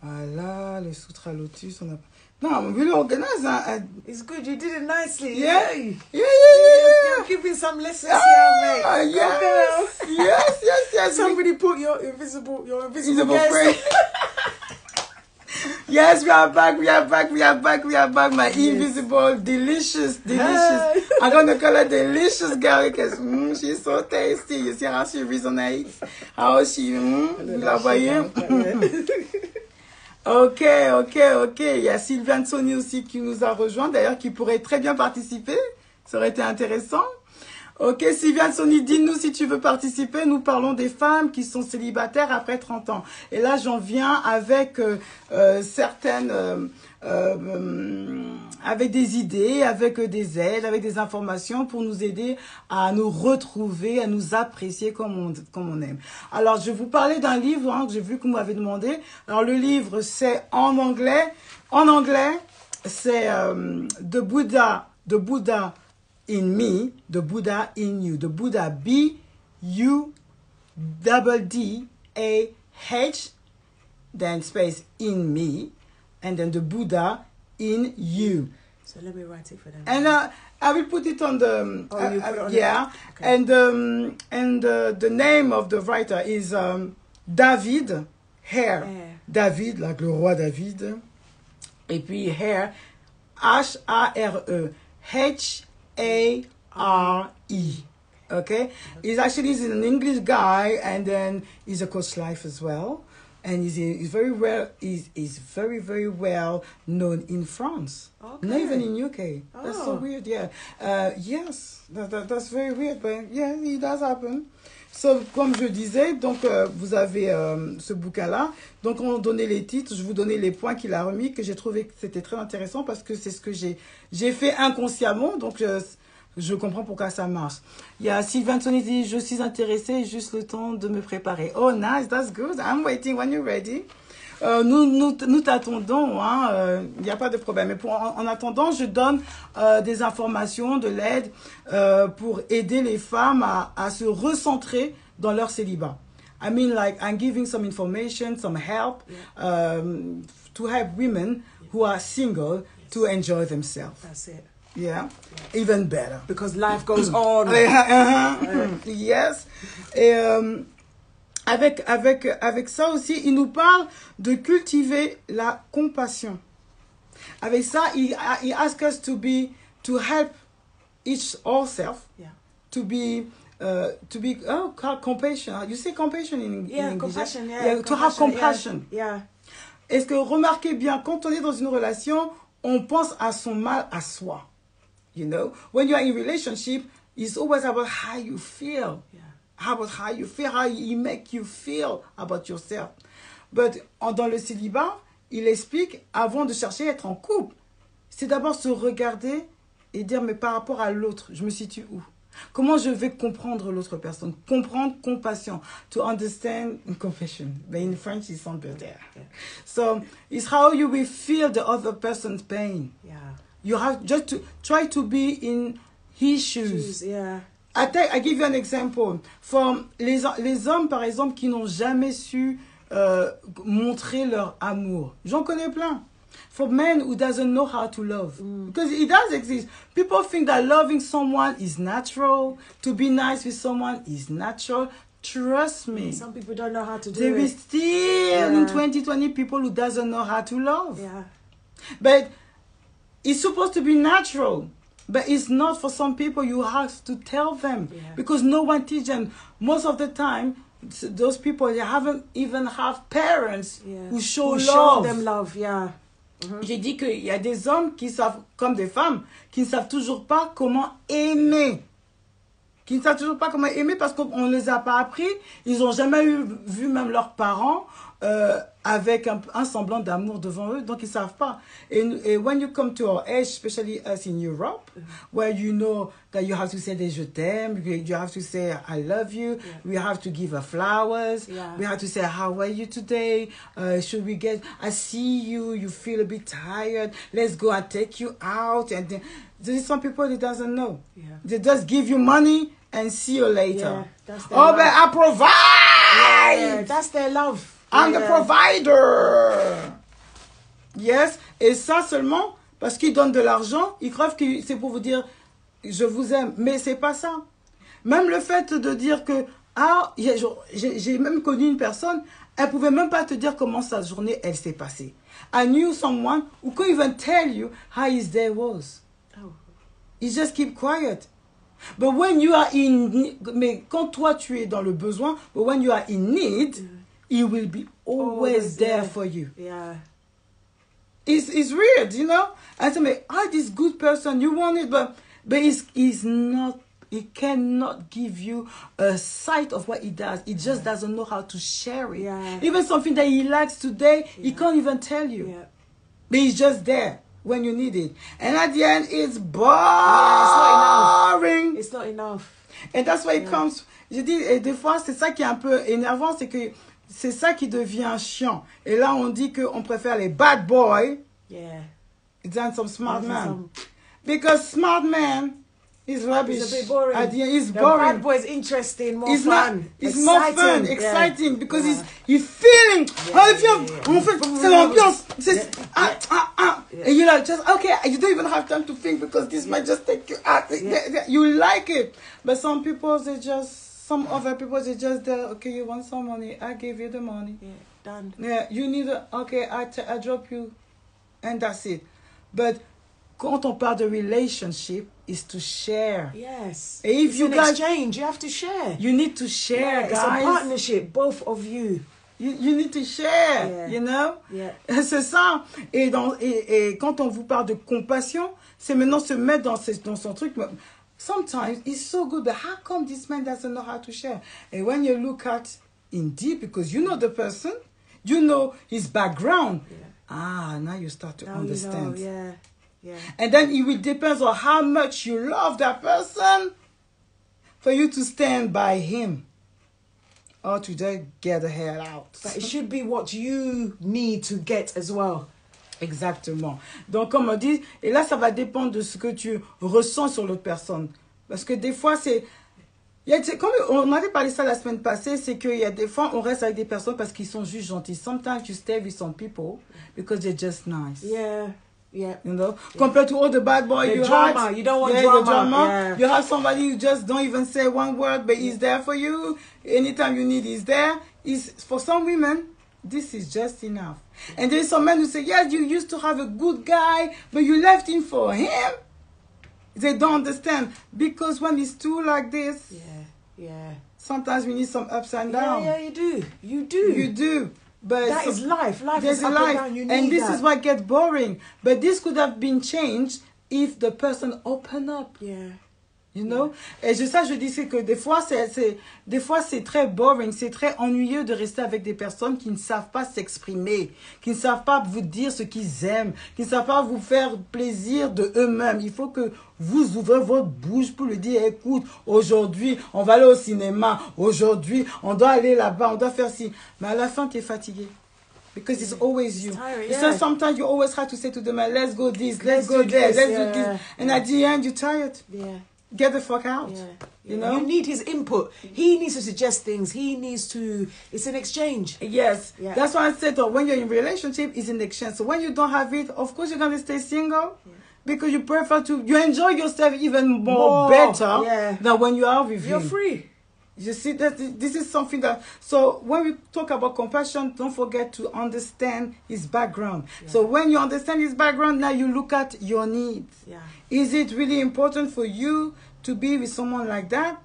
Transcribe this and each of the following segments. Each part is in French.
Voilà, le Sutra Lotus, on a... No, we organize that. It's good. You did it nicely. Yeah. Yay. Yeah. You're giving some lessons here, mate. Yes. Yes. Somebody put your invisible Invisible guest. friend. Yes, we are back. My invisible, delicious. Hi. I'm going to call her delicious girl because she's so tasty. You see how she resonates? How she, vous la voyez? Ok. Il y a Sylviane Sony aussi qui nous a rejoint, d'ailleurs, qui pourrait très bien participer. Ça aurait été intéressant. Ok, Sylviane Sony, dis-nous si tu veux participer. Nous parlons des femmes qui sont célibataires après 30 ans. Et là, j'en viens avec certaines... avec des idées, avec des aides, avec des informations pour nous aider à nous retrouver, à nous apprécier comme on aime. Alors, je vais vous parler d'un livre que j'ai vu que vous m'avez demandé. Alors, le livre, c'est en anglais. En anglais, c'est The Buddha in Me, The Buddha in You. The Buddha, B-U-D-D-A-H, then space in me, and then the Buddha in you. So let me write it for them. And I will put it on the you put it on yeah. Okay. And the name of the writer is David Hare. David, like le roi David. Et puis Hare, H-A-R-E, H-A-R-E. Okay, he's an English guy, and then he's a coach life as well. And he's very very well known in France. Okay. Not even in UK. Oh. That's so weird. Yeah. Yes. That's very weird, but yeah, it does happen. So, comme je disais, donc vous avez ce bouquin-là. Donc on donnait les titres, je vous donnais les points qu'il a remis, que j'ai trouvé que c'était très intéressant parce que c'est ce que j'ai fait inconsciemment. Donc je comprends pourquoi ça marche. Il y a Sylvain Tony dit, je suis intéressée, juste le temps de me préparer. Oh, nice, that's good. I'm waiting when you're ready. Nous t'attendons, il n'y a pas de problème. Mais en attendant, je donne des informations, de l'aide pour aider les femmes à se recentrer dans leur célibat. I mean, like, I'm giving some information, some help to help women who are single to enjoy themselves. That's it. Yeah, even better. Because life goes on. Yes. Et avec ça aussi, il nous parle de cultiver la compassion. Avec ça, il ask us to help ourselves, to be compassion. You say compassion in English? Compassion, to have compassion. Yeah. Est-ce que remarquez bien, quand on est dans une relation, on pense à son mal à soi. You know, when you are in a relationship, it's always about how you feel. Yeah. How he make you feel about yourself. But dans le célibat, il explique, avant de chercher à être en couple, c'est d'abord se regarder et dire, mais par rapport à l'autre, je me situe où? Comment je vais comprendre l'autre personne? Comprendre, compassion. To understand, compassion. But in French, it's not better. Yeah. So, it's how you will feel the other person's pain. Yeah. You have just to try to be in his shoes. Yeah. I give you an example. For les hommes, par exemple, qui n'ont jamais su montrer leur amour. J'en connais plein. For men who doesn't know how to love. Because it does exist. People think that loving someone is natural. To be nice with someone is natural. Trust me. Some people don't know how to do it. There is still in 2020 people who doesn't know how to love. Yeah. But it's supposed to be natural. But it's not for some people. You have to tell them. Yeah. Because no one teach them. Most of the time, those people, they haven't even have parents who show them love. Yeah. J'ai dit qu'il y a des hommes qui savent, comme des femmes, qui ne savent toujours pas comment aimer. Qui ne savent toujours pas comment aimer parce qu'on ne les a pas appris. Ils n'ont jamais vu même leurs parents avec un semblant d'amour devant eux. Donc, ils ne savent pas. Et when you come to our age, especially us in Europe, where you know that you have to say je t'aime, you have to say I love you, we have to give her flowers, we have to say how are you today, should we get, I see you, you feel a bit tired, let's go and take you out. And then, there's some people that doesn't know. They just give you money and see you later. That's but I provide! That's their love. I'm the Yeah. provider. Yes. Et ça seulement parce qu'il donne de l'argent, il croit que c'est pour vous dire je vous aime. Mais c'est pas ça. Même le fait de dire que, j'ai même connu une personne, elle pouvait même pas te dire comment sa journée, elle s'est passée. I knew someone who couldn't even tell you how his day was. Oh. He just keep quiet. But when you are in, mais quand toi tu es dans le besoin, but when you are in need, he will be always there for you. Yeah. It's weird, you know. I say, this good person, you want it, but he's not. He cannot give you a sight of what he does. He just doesn't know how to share it. Yeah. Even something that he likes today, he can't even tell you. Yeah. But he's just there when you need it. And at the end, it's boring. It's not enough. And that's why it comes. Je dis, et des fois, c'est ça qui est un peu énervant, c'est que c'est ça qui devient chiant. Et là, on dit qu'on préfère les bad boys Yeah. than some smart Than man. some- Because smart man is rubbish. It's a bit boring. At the end, it's The boring. bad boy is interesting, more It's fun. not. It's more fun, Yeah. exciting because Yeah. he's feeling. Yeah, Oh, if yeah, you're, en fait, c'est l'ambiance. C'est Yeah. and you're like just okay. You don't even have time to think because this might just take you out. You like it, but some people some other people they just okay. You want some money? I give you the money. Yeah. Done. Yeah, you need okay. I drop you, and that's it. But quand on parle de relationship, is to share. Yes. If It's you an guys- exchange. You have to share. You need to share, It's a guys. partnership, both of you. You need to share, Yeah. you know? Yeah. C'est ça. Et quand on vous parle de compassion, c'est maintenant se mettre dans son truc. Sometimes it's so good, but how come this man doesn't know how to share? And when you look at in deep, because you know the person, you know his background. Yeah. Now you start to Now understand. you know. Yeah. Yeah. And then it will depend on how much you love that person for you to stand by him. Or to just get the hell out. But it should be what you need to get as well. Exactement. Donc, comme on dit, et là, ça va dépendre de ce que tu ressens sur l'autre personne. Parce que des fois, comme on avait parlé ça la semaine passée, c'est qu'il y a des fois, on reste avec des personnes parce qu'ils sont juste gentils. Sometimes you stay with some people because they're just nice. Yeah. Yeah. You know, compared to all the bad boys The you drama. had. You don't want the drama. Yeah. You have somebody who just don't even say one word, but he's there for you. Anytime you need, he's there. For some women, this is just enough. And there's some men who say, yes, you used to have a good guy, but you left him for him. They don't understand. Because when it's two like this, Yeah. sometimes we need some ups and downs. Yeah, you do. You do. You do. But That is life. Life there's is a up life, and down. You need and this that. is what gets boring. But this could have been changed if the person opened up. Yeah. You know? Et je disais que des fois c'est très boring, c'est très ennuyeux de rester avec des personnes qui ne savent pas s'exprimer, qui ne savent pas vous dire ce qu'ils aiment, qui ne savent pas vous faire plaisir de eux-mêmes. Il faut que vous ouvrez votre bouche pour lui dire, écoute, aujourd'hui, on va aller au cinéma, aujourd'hui, on doit aller là-bas, on doit faire ci. Mais à la fin, tu es fatigué. Because it's always you. tiring, So yeah. sometimes you always have to say to them, let's go this, let's Let's go do there, this, let's yeah, do this. And at the end, you're tired. Yeah. Get the fuck out. Yeah. You know? You need his input. He needs to suggest things. He needs to. It's an exchange. Yes. Yeah. That's why I said that when you're in a relationship, it's an exchange. So when you don't have it, of course you're going to stay single. Because you prefer you enjoy yourself even more better yeah. than when you are with You're him. free. You see, that this is something that... So when we talk about compassion, don't forget to understand his background. Yeah. So when you understand his background, now you look at your needs. Yeah. Is it really important for you to be with someone like that?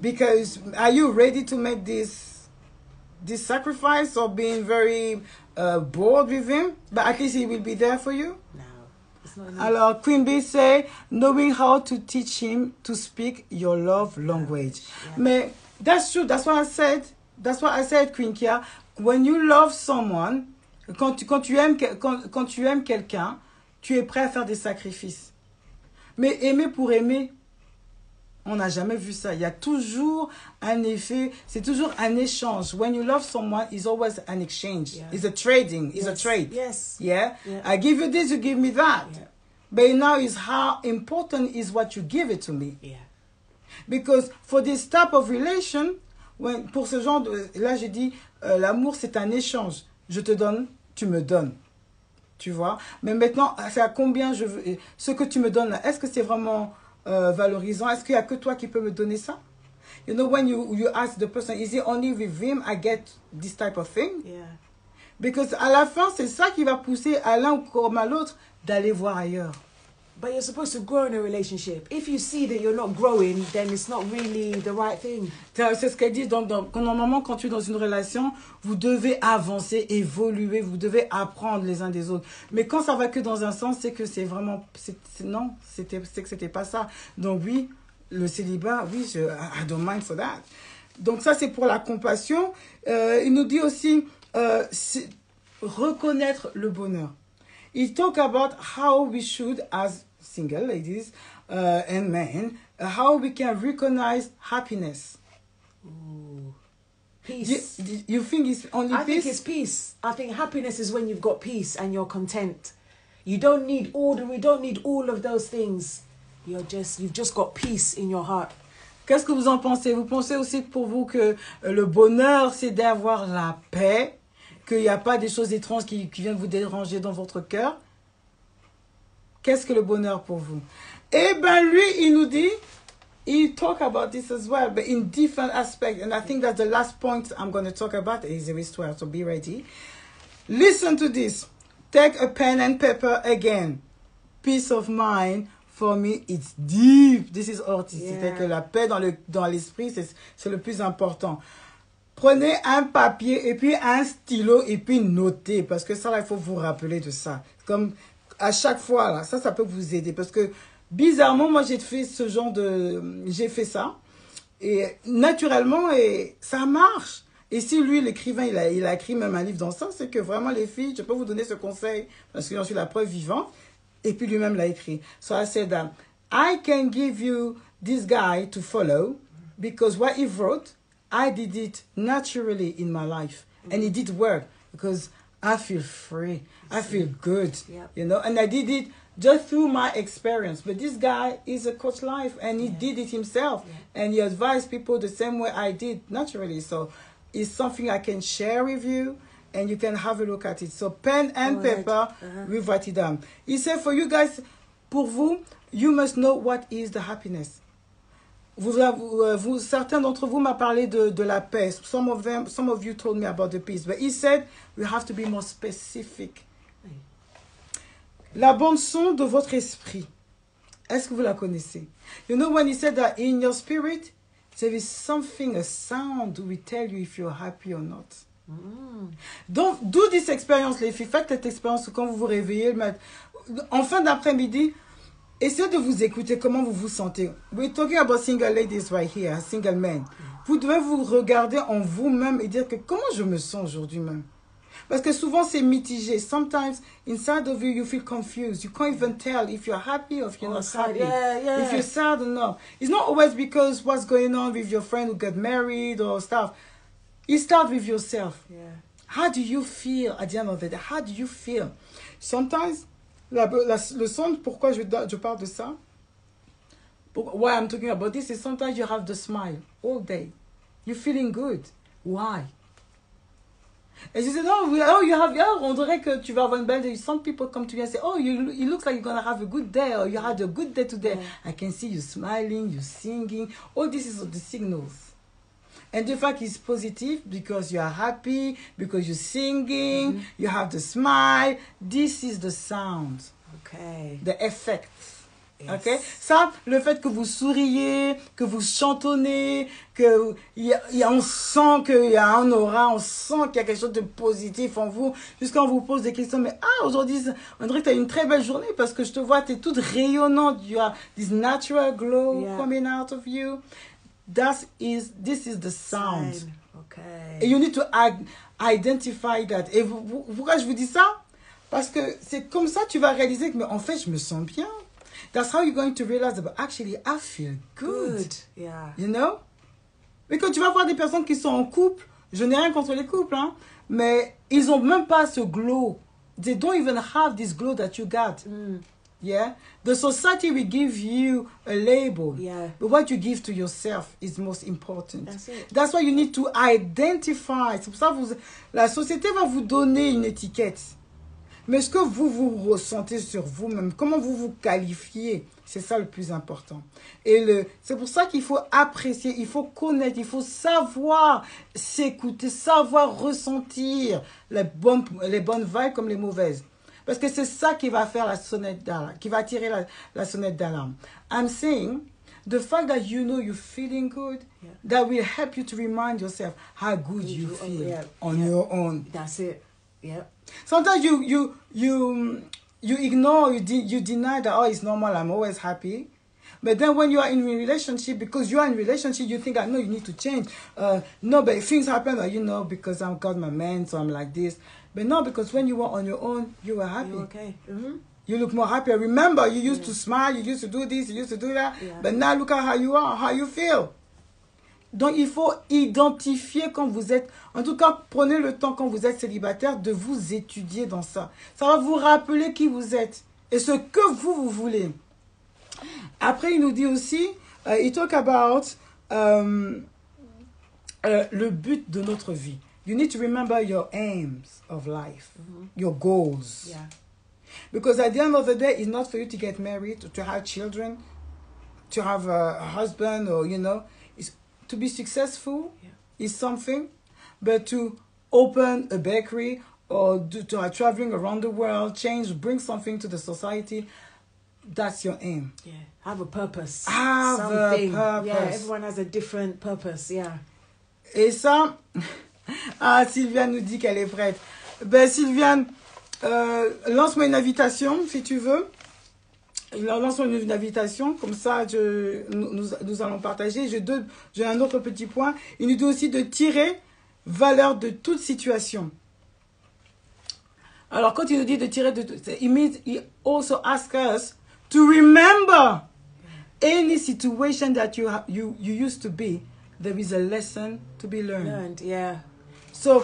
Because are you ready to make this sacrifice of being very bored with him? But at least he will be there for you. No. It's not enough. Alors, Queen Bee say, knowing how to teach him to speak your love language. Yeah. Mais that's true. That's what I said. That's what I said, Queen Kia. When you love someone, quand tu aimes quelqu'un, tu es prêt à faire des sacrifices. Mais aimer pour aimer, on n'a jamais vu ça. Il y a toujours un effet, c'est toujours un échange. When you love someone, it's always an exchange. Yeah. It's a trading. It's a Yes. trade. Yes. Yeah? Yeah. I give you this, you give me that. Yeah. But now is how important is what you give it to me. Yeah. Because for this type of relation, Ouais, pour ce genre de... Là, j'ai dit, l'amour, c'est un échange. Je te donne, tu me donnes. Tu vois? Mais maintenant, c'est à combien je veux... Ce que tu me donnes là, est-ce que c'est vraiment valorisant? Est-ce qu'il n'y a que toi qui peux me donner ça? You know, when you ask the person, is it only with him I get this type of thing? Yeah. Because à la fin, c'est ça qui va pousser à l'un comme à l'autre d'aller voir ailleurs. But you're supposed to grow in a relationship. If you see that you're not growing, then it's not really the right thing. C'est ce qu'elle dit. Donc, normalement, quand tu es dans une relation, vous devez avancer, évoluer, vous devez apprendre les uns des autres. Mais quand ça va que dans un sens, c'est que c'est vraiment... non, c'est que c'était pas ça. Donc oui, le célibat, oui, I don't mind for that. Donc ça, c'est pour la compassion. Il nous dit aussi reconnaître le bonheur. Il talk about how we should, as single ladies and men, how we can recognize happiness. Ooh. Peace. You think it's only I peace? think it's peace. I think happiness is when you've got peace and you're content. You don't need all of those things. You've just got peace in your heart. Qu'est-ce que vous en pensez? Vous pensez aussi pour vous que le bonheur, c'est d'avoir la paix, qu'il n'y a pas des choses étranges qui viennent vous déranger dans votre cœur? Qu'est-ce que le bonheur pour vous? Eh bien, lui, il nous dit, he talk about this as well, but in different aspects. And I think that's the last point I'm going to talk about. Is there is 12, so be ready. Listen to this. Take a pen and paper again. Peace of mind. For me, it's deep. This is Ortiz. Yeah. C'est que la paix dans l'esprit, c'est le plus important. Prenez un papier et puis un stylo et puis notez. Parce que ça, là, il faut vous rappeler de ça. Comme à chaque fois, là, ça peut vous aider. Parce que bizarrement, moi, j'ai fait ça. Et naturellement, et ça marche. Et si lui, l'écrivain, il a écrit même un livre dans ça, c'est que vraiment, les filles, je peux vous donner ce conseil. Parce que j'en suis la preuve vivante. Et puis lui-même l'a écrit. So I said that I can give you this guy to follow because what he wrote, I did it naturally in my life. And it did work because I feel free. I feel good. Yep. You know, and I did it just through my experience. But this guy is a coach life and he did it himself. Yeah. And he advised people the same way I did naturally. So it's something I can share with you. And you can have a look at it. So pen and paper, we write it down. He said, for you guys, pour vous, you must know what is the happiness. Certains d'entre vous m'ont parlé de la paix. Some of you told me about the peace. But he said, we have to be more specific. La bande son de votre esprit. Est-ce que vous la connaissez? You know when he said that in your spirit, there is something, a sound will tell you if you're happy or not. Donc, d'où this expérience, les filles. Faites cette expérience quand vous vous réveillez, en fin d'après-midi, essayez de vous écouter comment vous vous sentez. We're talking about single ladies right here, single men. Vous devez vous regarder en vous-même et dire que comment je me sens aujourd'hui même. Parce que souvent c'est mitigé. Sometimes inside of you, you feel confused. You can't even tell if you're happy or if you're not happy. Yeah. If you're sad or not. It's not always because what's going on with your friend who got married or stuff. You start with yourself. Yeah. How do you feel at the end of the day? How do you feel? Sometimes, le son, pourquoi je parle de ça? Why I'm talking about this is sometimes you have the smile all day. You're feeling good. Why? And she said, on dirait que tu vas avoir une belle day. Some people come to me and say, it looks like you're going to have a good day or you had a good day today. Yeah. I can see you smiling, you singing. All this is the signals. And the fact is positive because you are happy, because you're singing, you have the smile. This is the sound. Okay. The effect. Yes. Okay? Ça, le fait que vous souriez, que vous chantonnez, on sent qu'il y a un aura, on sent qu'il y a quelque chose de positif en vous. Jusqu'à on vous pose des questions, mais aujourd'hui, on dirait que tu as une très belle journée parce que je te vois, tu es toute rayonnante. You have this natural glow coming out of you. This is the sound. Okay. And you need to identify that. Et pourquoi je vous dis ça? Parce que c'est comme ça tu vas réaliser que mais en fait je me sens bien. That's how you're going to realize that actually I feel good. Yeah. You know? Mais quand tu vas voir des personnes qui sont en couple, je n'ai rien contre les couples, hein, mais ils ont même pas ce glow. They don't even have this glow that you got. Yeah, the society will give you a label, Yeah. but what you give to yourself is most important. That's it. That's why you need to identify. C'est pour ça que la société va vous donner une étiquette. Mais ce que vous ressentez sur vous-même, comment vous vous qualifiez, c'est ça le plus important. Et c'est pour ça qu'il faut apprécier, il faut connaître, il faut savoir s'écouter, savoir ressentir les bonnes vibes comme les mauvaises. Parce que c'est ça qui va faire la sonnette d'alarme, qui va tirer la sonnette d'alarme. I'm saying, the fact that you know you're feeling good, that will help you to remind yourself how good you feel on your own. That's it. Yeah. Sometimes you ignore, you deny that, oh, it's normal, I'm always happy. But then when you are in a relationship, because you are in a relationship, you think, I know you need to change. No, but things happen, because I've got my man, so I'm like this. But no, because when you were on your own, you were happy. You're okay. Mm-hmm. You look more happy. Remember, you used to smile, you used to do this, you used to do that. Yeah. But now look at how you are, how you feel. Donc, il faut identifier quand vous êtes... En tout cas, prenez le temps quand vous êtes célibataire de vous étudier dans ça. Ça va vous rappeler qui vous êtes et ce que vous voulez. Après, il nous dit aussi, il talk about le but de notre vie. You need to remember your aims of life, your goals. Yeah. Because at the end of the day, it's not for you to get married, to have children, to have a husband, or, it's to be successful is something, but to open a bakery or to traveling around the world, bring something to the society, that's your aim. Yeah. Have a purpose. Have something. a purpose. Yeah, everyone has a different purpose. Yeah. Et ça, Sylviane nous dit qu'elle est prête. Ben, Sylviane, lance-moi une invitation, si tu veux. Lance-moi une invitation, comme ça, nous allons partager. J'ai un autre petit point. Il nous dit aussi de tirer valeur de toute situation. Alors, quand il nous dit de tirer de tout, he also asks us to remember any situation that you used to be. There is a lesson to be learned. Yeah. So,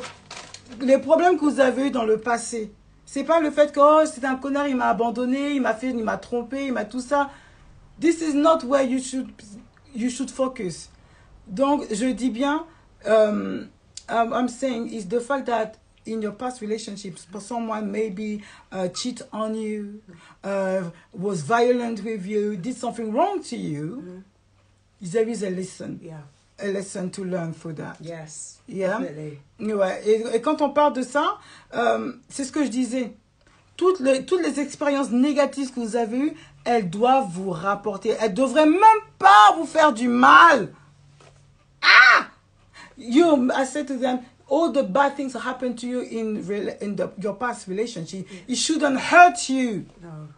les problèmes que vous avez eu dans le passé, c'est pas le fait que c'est un connard, il m'a abandonné, il m'a trompé, il m'a tout ça. This is not where you should focus. Donc, je dis bien, I'm saying is the fact that in your past relationships, someone maybe cheat on you, was violent with you, did something wrong to you, there is a lesson. Yeah. A lesson to learn for that. Yes. Yeah. Definitely. Ouais. Et quand on parle de ça, c'est ce que je disais. Toutes les expériences négatives que vous avez eues, elles doivent vous rapporter. Elles devraient même pas vous faire du mal. I said to them, all the bad things that happened to you in your past relationship, it shouldn't hurt you. No.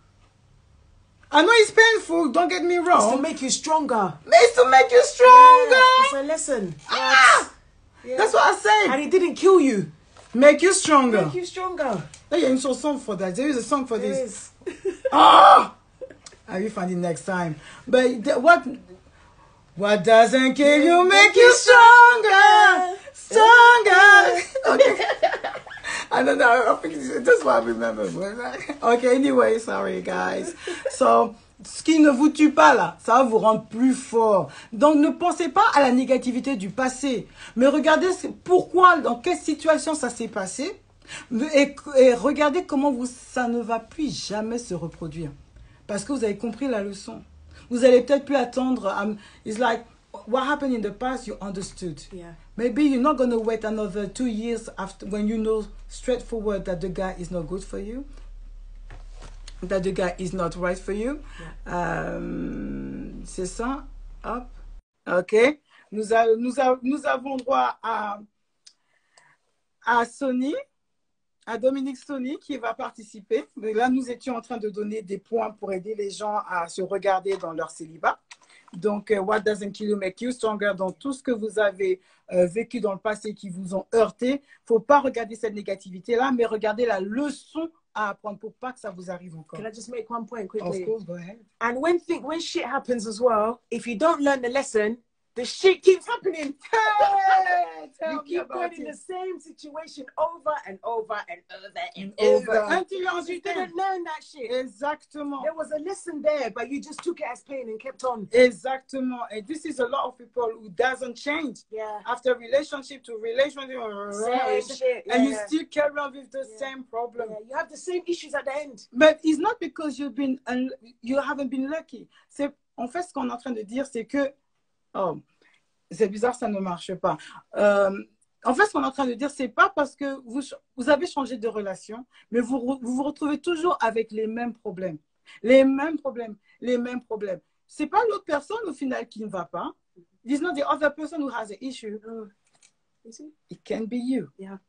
I know it's painful, don't get me wrong. It's to make you stronger. It's to make you stronger. Yeah, it's a lesson. Yeah. That's what I said. And it didn't kill you. Make you stronger. Make you stronger. Il y a une chanson for that. There is a song for There this. is. I will find it next time. But what doesn't kill you make you stronger. Stronger. Okay. I don't know. I think that's what I remember. Okay, anyway, sorry guys. So, ce qui ne vous tue pas là, ça va vous rendre plus fort. Donc ne pensez pas à la négativité du passé, mais regardez pourquoi, dans quelle situation ça s'est passé, et regardez comment ça ne va plus jamais se reproduire. Parce que vous avez compris la leçon. Vous allez peut-être plus attendre. It's like, what happened in the past, you understood. Yeah. Maybe you're not going to wait another 2 years after when you know straightforward that the guy is not good for you, that the guy is not right for you. Yeah. C'est ça. Hop. OK. Nous avons droit à Sony, à Dominique Sony qui va participer. Mais là, nous étions en train de donner des points pour aider les gens à se regarder dans leur célibat. Donc, what doesn't kill you make you stronger, dans tout ce que vous avez vécu dans le passé qui vous ont heurté. Il ne faut pas regarder cette négativité-là, mais regarder la leçon à apprendre pour pas que ça vous arrive encore. Can I just make one point quickly? Of course, go ahead. And when shit happens as well, if you don't learn the lesson, The shit keeps happening. Hey, tell You me keep about going in it. the same situation over and over and over and Over. over. Until you You understand. didn't learn that shit. Exactement. There was a lesson there, but you just took it as pain and kept on. Exactement. And this is a lot of people who doesn't change. Yeah. After relationship to relationship, Same shit. and you Yeah. still carry on with the Yeah. same problem. Yeah, you have the same issues at the end. But it's not because you haven't been lucky. C'est, en fait, ce qu'on est en train de dire, c'est que, oh, c'est bizarre, ça ne marche pas. En fait, ce qu'on est en train de dire, c'est pas parce que vous avez changé de relation, mais vous retrouvez toujours avec les mêmes problèmes. Les mêmes problèmes. Les mêmes problèmes. C'est pas l'autre personne, au final, qui ne va pas. It's not the other person who has an issue. It can be you. Yeah.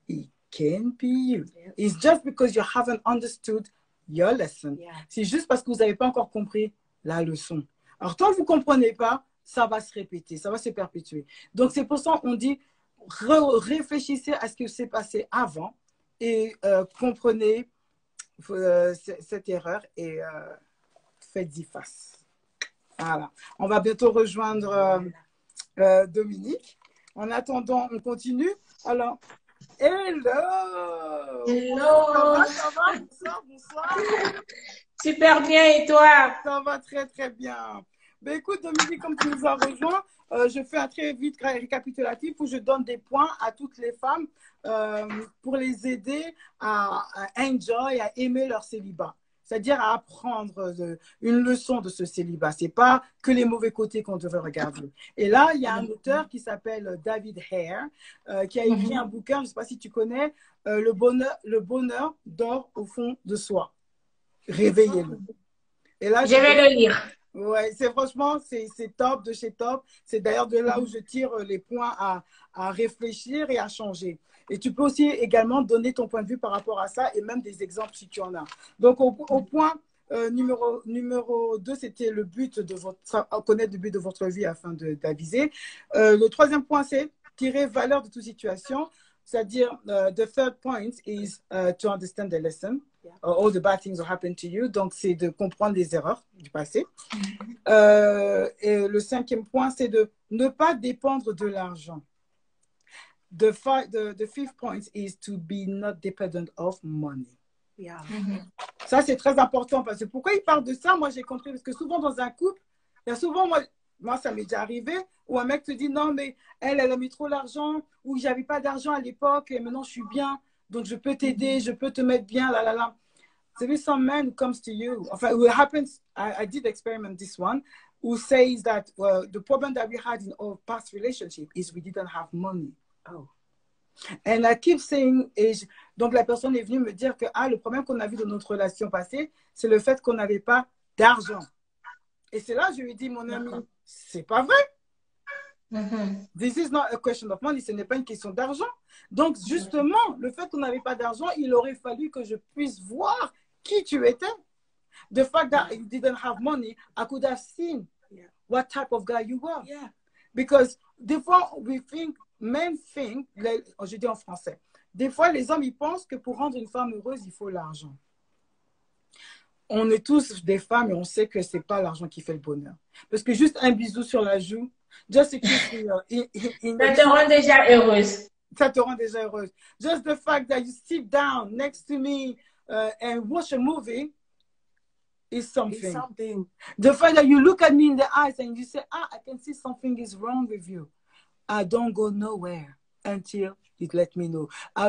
It can be you. Yeah. It's just because you haven't understood your lesson. Yeah. C'est juste parce que vous n'avez pas encore compris la leçon. Alors, tant que vous ne comprenez pas, ça va se répéter, ça va se perpétuer. Donc, c'est pour ça qu'on dit, réfléchissez à ce qui s'est passé avant et comprenez cette erreur et faites-y face. Voilà. On va bientôt rejoindre Dominique. En attendant, on continue. Alors, hello! Hello! Ça va? Bonsoir. Super bien, et toi? Ça va très, très bien. Ben, écoute, Dominique, comme tu nous as rejoint, je fais un très vite récapitulatif où je donne des points à toutes les femmes pour les aider à enjoy, à aimer leur célibat. C'est-à-dire à apprendre une leçon de ce célibat. Ce n'est pas que les mauvais côtés qu'on devrait regarder. Et là, il y a un auteur qui s'appelle David Hare, qui a écrit un bouquin, je ne sais pas si tu connais, Le bonheur dort au fond de soi. Réveillez-le. Et là, Je vais le lire. Ouais, franchement, c'est top de chez top. C'est d'ailleurs de là où je tire les points à réfléchir et à changer. Et tu peux aussi également donner ton point de vue par rapport à ça et même des exemples si tu en as. Donc, au point numéro 2, c'était le but de connaître le but de votre vie afin d'aviser. Le troisième point, c'est tirer valeur de toute situation. C'est-à-dire, the third point is to understand the lesson. All the bad things will happen to you. Donc, c'est de comprendre les erreurs du passé. Et le cinquième point, c'est de ne pas dépendre de l'argent. The fifth point is to be not dependent of money. Yeah. Ça, c'est très important parce que pourquoi il parle de ça? Moi, j'ai compris parce que souvent dans un couple, il y a souvent, moi ça m'est déjà arrivé, où un mec te dit non, mais elle a mis trop d'argent, ou j'avais pas d'argent à l'époque et maintenant je suis bien, donc je peux t'aider, je peux te mettre bien, là, là, là. There is some man who comes to you. Enfin, it happens, I did experiment this one, who says that the problem that we had in our past relationship is we didn't have money. Oh. And I keep saying, donc la personne est venue me dire que le problème qu'on a vu dans notre relation passée, c'est le fait qu'on n'avait pas d'argent. Et c'est là que je lui ai dit, mon ami, c'est pas vrai. This is not a question of money, ce n'est pas une question d'argent. Donc justement, le fait qu'on n'avait pas d'argent, il aurait fallu que je puisse voir qui tu étais. The fact that you didn't have money, I could have seen what type of guy you were. Yeah. Because des fois, men think, je dis en français, des fois les hommes, ils pensent que pour rendre une femme heureuse, il faut l'argent. On est tous des femmes et on sait que c'est pas l'argent qui fait le bonheur. Parce que juste un bisou sur la joue, just a kiss Ça te rend déjà heureuse. Ça te rend déjà heureuse. Just the fact that you sit down next to me and watch a movie is something. It's something. The fact that you look at me in the eyes and you say, I can see something is wrong with you. I don't go nowhere until you let me know.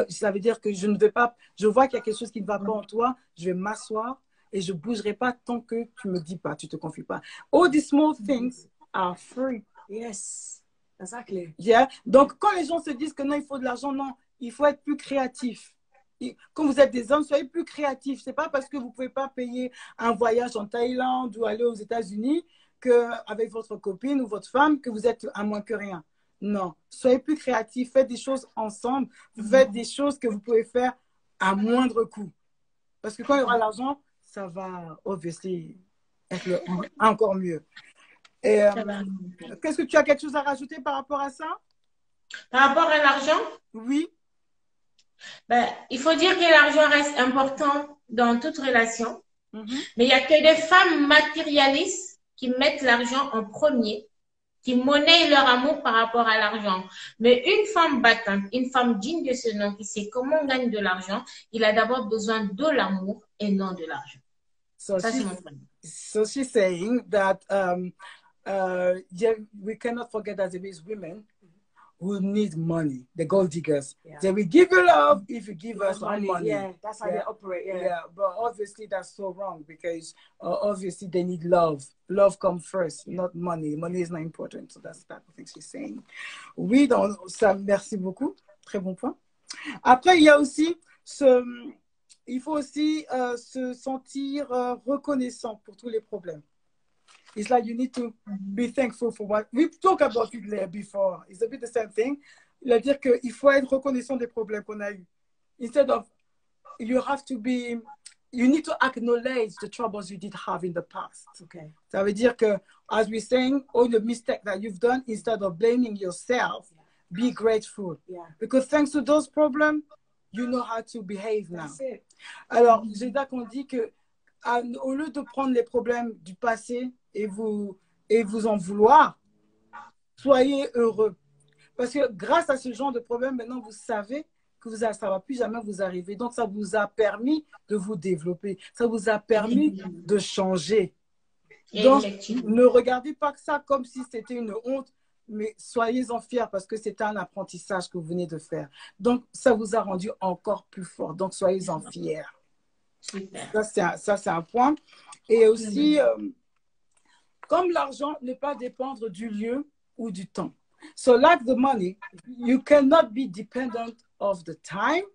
Ça veut dire que je ne vais pas, je vois qu'il y a quelque chose qui ne va pas en toi, je vais m'asseoir et je ne bougerai pas tant que tu ne me dis pas, tu ne te confies pas. All these small things are free. Yes, exactly. Yeah. Donc, quand les gens se disent que non, il faut de l'argent, non, il faut être plus créatif. Quand vous êtes des hommes, soyez plus créatifs. Ce n'est pas parce que vous ne pouvez pas payer un voyage en Thaïlande ou aller aux États-Unis qu'avec votre copine ou votre femme, que vous êtes à moins que rien. Non, soyez plus créatifs, faites des choses ensemble, faites des choses que vous pouvez faire à moindre coût. Parce que quand il y aura l'argent, ça va, obviously, être encore mieux. Et qu'est-ce que tu as quelque chose à rajouter par rapport à ça? Par rapport à l'argent? Oui. Ben, il faut dire que l'argent reste important dans toute relation. Mais il n'y a que des femmes matérialistes qui mettent l'argent en premier. qui monnaient leur amour par rapport à l'argent. Mais une femme battante, une femme digne de ce nom, qui sait comment on gagne de l'argent, il a d'abord besoin de l'amour et non de l'argent. So Ça, c'est mon point. so she's saying that yeah, we cannot forget that there is women who need money, the gold diggers. Yeah. They will give you love if you give us some money. Yeah, that's how they operate. Yeah. Yeah, but obviously that's so wrong because obviously they need love. Love comes first, not money. Money is not important. So that's that thing she's saying. Oui, donc ça, merci beaucoup. Très bon point. Après, il y a aussi il faut aussi se sentir reconnaissant pour tous les problèmes. It's like you need to be thankful for what we talked about it there before. It's a bit the same thing. C'est-à-dire qu'il faut être reconnaissant des problèmes qu'on a eu. Instead of, you need to acknowledge the troubles you did have in the past. Okay. Ça veut dire que, as we're saying, all the mistakes that you've done, instead of blaming yourself, be grateful. Yeah. Because thanks to those problems, you know how to behave now. That's it. Alors, j'ai là qu'on dit que, au lieu de prendre les problèmes du passé et vous en vouloir, soyez heureux. Parce que grâce à ce genre de problème, maintenant, vous savez que ça ne va plus jamais vous arriver. Donc, ça vous a permis de vous développer. Ça vous a permis de changer. Donc, ne regardez pas que ça comme si c'était une honte, mais soyez-en fiers parce que c'est un apprentissage que vous venez de faire. Donc, ça vous a rendu encore plus fort. Donc, soyez-en fiers. Super. Ça, c'est un point. Et aussi, comme l'argent ne pas dépendre du lieu ou du temps. So like the money, you cannot be dependent of the time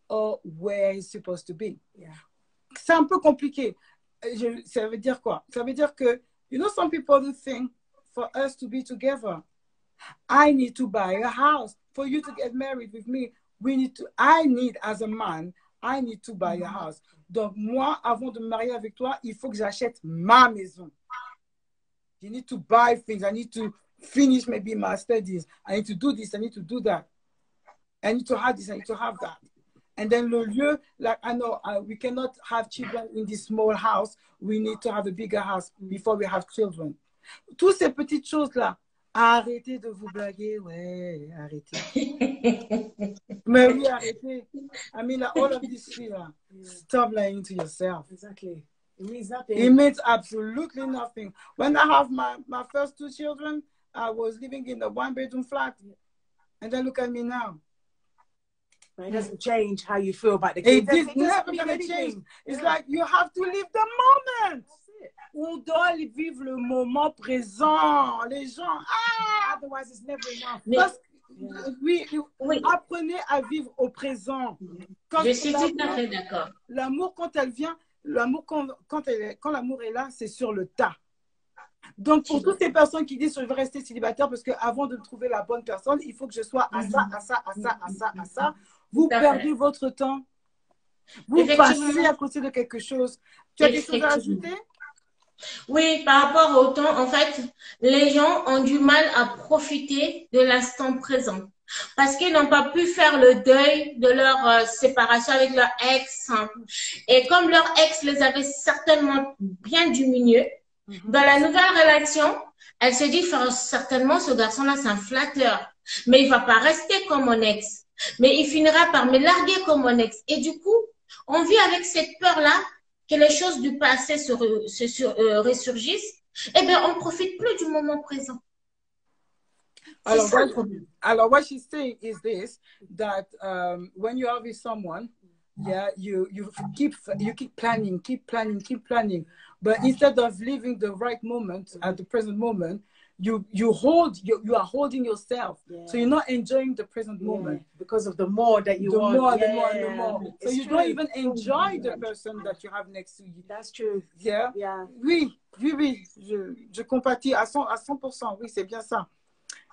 or where it's supposed to be. Yeah. C'est un peu compliqué. Ça veut dire quoi? Ça veut dire que, you know, some people do think for us to be together, I need to buy a house. For you to get married with me, as a man, I need to buy a house. Donc, moi, avant de me marier avec toi, il faut que j'achète ma maison. You need to buy things. I need to finish maybe my studies. I need to do this. I need to do that. I need to have this. I need to have that. And then le lieu, like I know we cannot have children in this small house. We need to have a bigger house before we have children. Toutes ces petites choses-là, arrêtez de vous blaguer. Ouais, arrêtez. Mais oui, arrêtez. I mean, like, all of this shit, stop lying to yourself. Exactly. It means nothing. It means absolutely nothing. When I have my first two children, I was living in a one-bedroom flat. And then look at me now. But it doesn't change how you feel about the kids. It is never going to change. It's like you have to live the moment. On doit vivre le moment présent. Les gens, Otherwise, it's never enough. Parce, oui, apprenez à vivre au présent. Je suis tout à fait d'accord. L'amour, quand elle vient, l'amour, quand l'amour est là, c'est sur le tas. Donc, pour toutes ces personnes qui disent je vais rester célibataire parce qu'avant de trouver la bonne personne, il faut que je sois à ça, à ça, à ça, à ça, à ça. Vous perdez votre temps. Vous passez à côté de quelque chose. Tu as quelque chose à ajouter? Oui, par rapport au temps, en fait, les gens ont du mal à profiter de l'instant présent. Parce qu'ils n'ont pas pu faire le deuil de leur séparation avec leur ex. Et comme leur ex les avait certainement bien diminués, dans la nouvelle relation, elle se dit certainement ce garçon-là, c'est un flatteur. Mais il va pas rester comme mon ex. Mais il finira par me larguer comme mon ex. Et du coup, on vit avec cette peur-là que les choses du passé ressurgissent. Eh bien, on ne profite plus du moment présent. Alors, what she's saying is this, that when you are with someone, yeah, you keep planning, keep planning. But instead of living the right moment at the present moment, you are holding yourself. Yeah. So you're not enjoying the present moment. Because of the more that you want. The more. So you don't even enjoy the person that you have next to you. That's true. Yeah. Oui. Je compatis à 100%. Oui, c'est bien ça.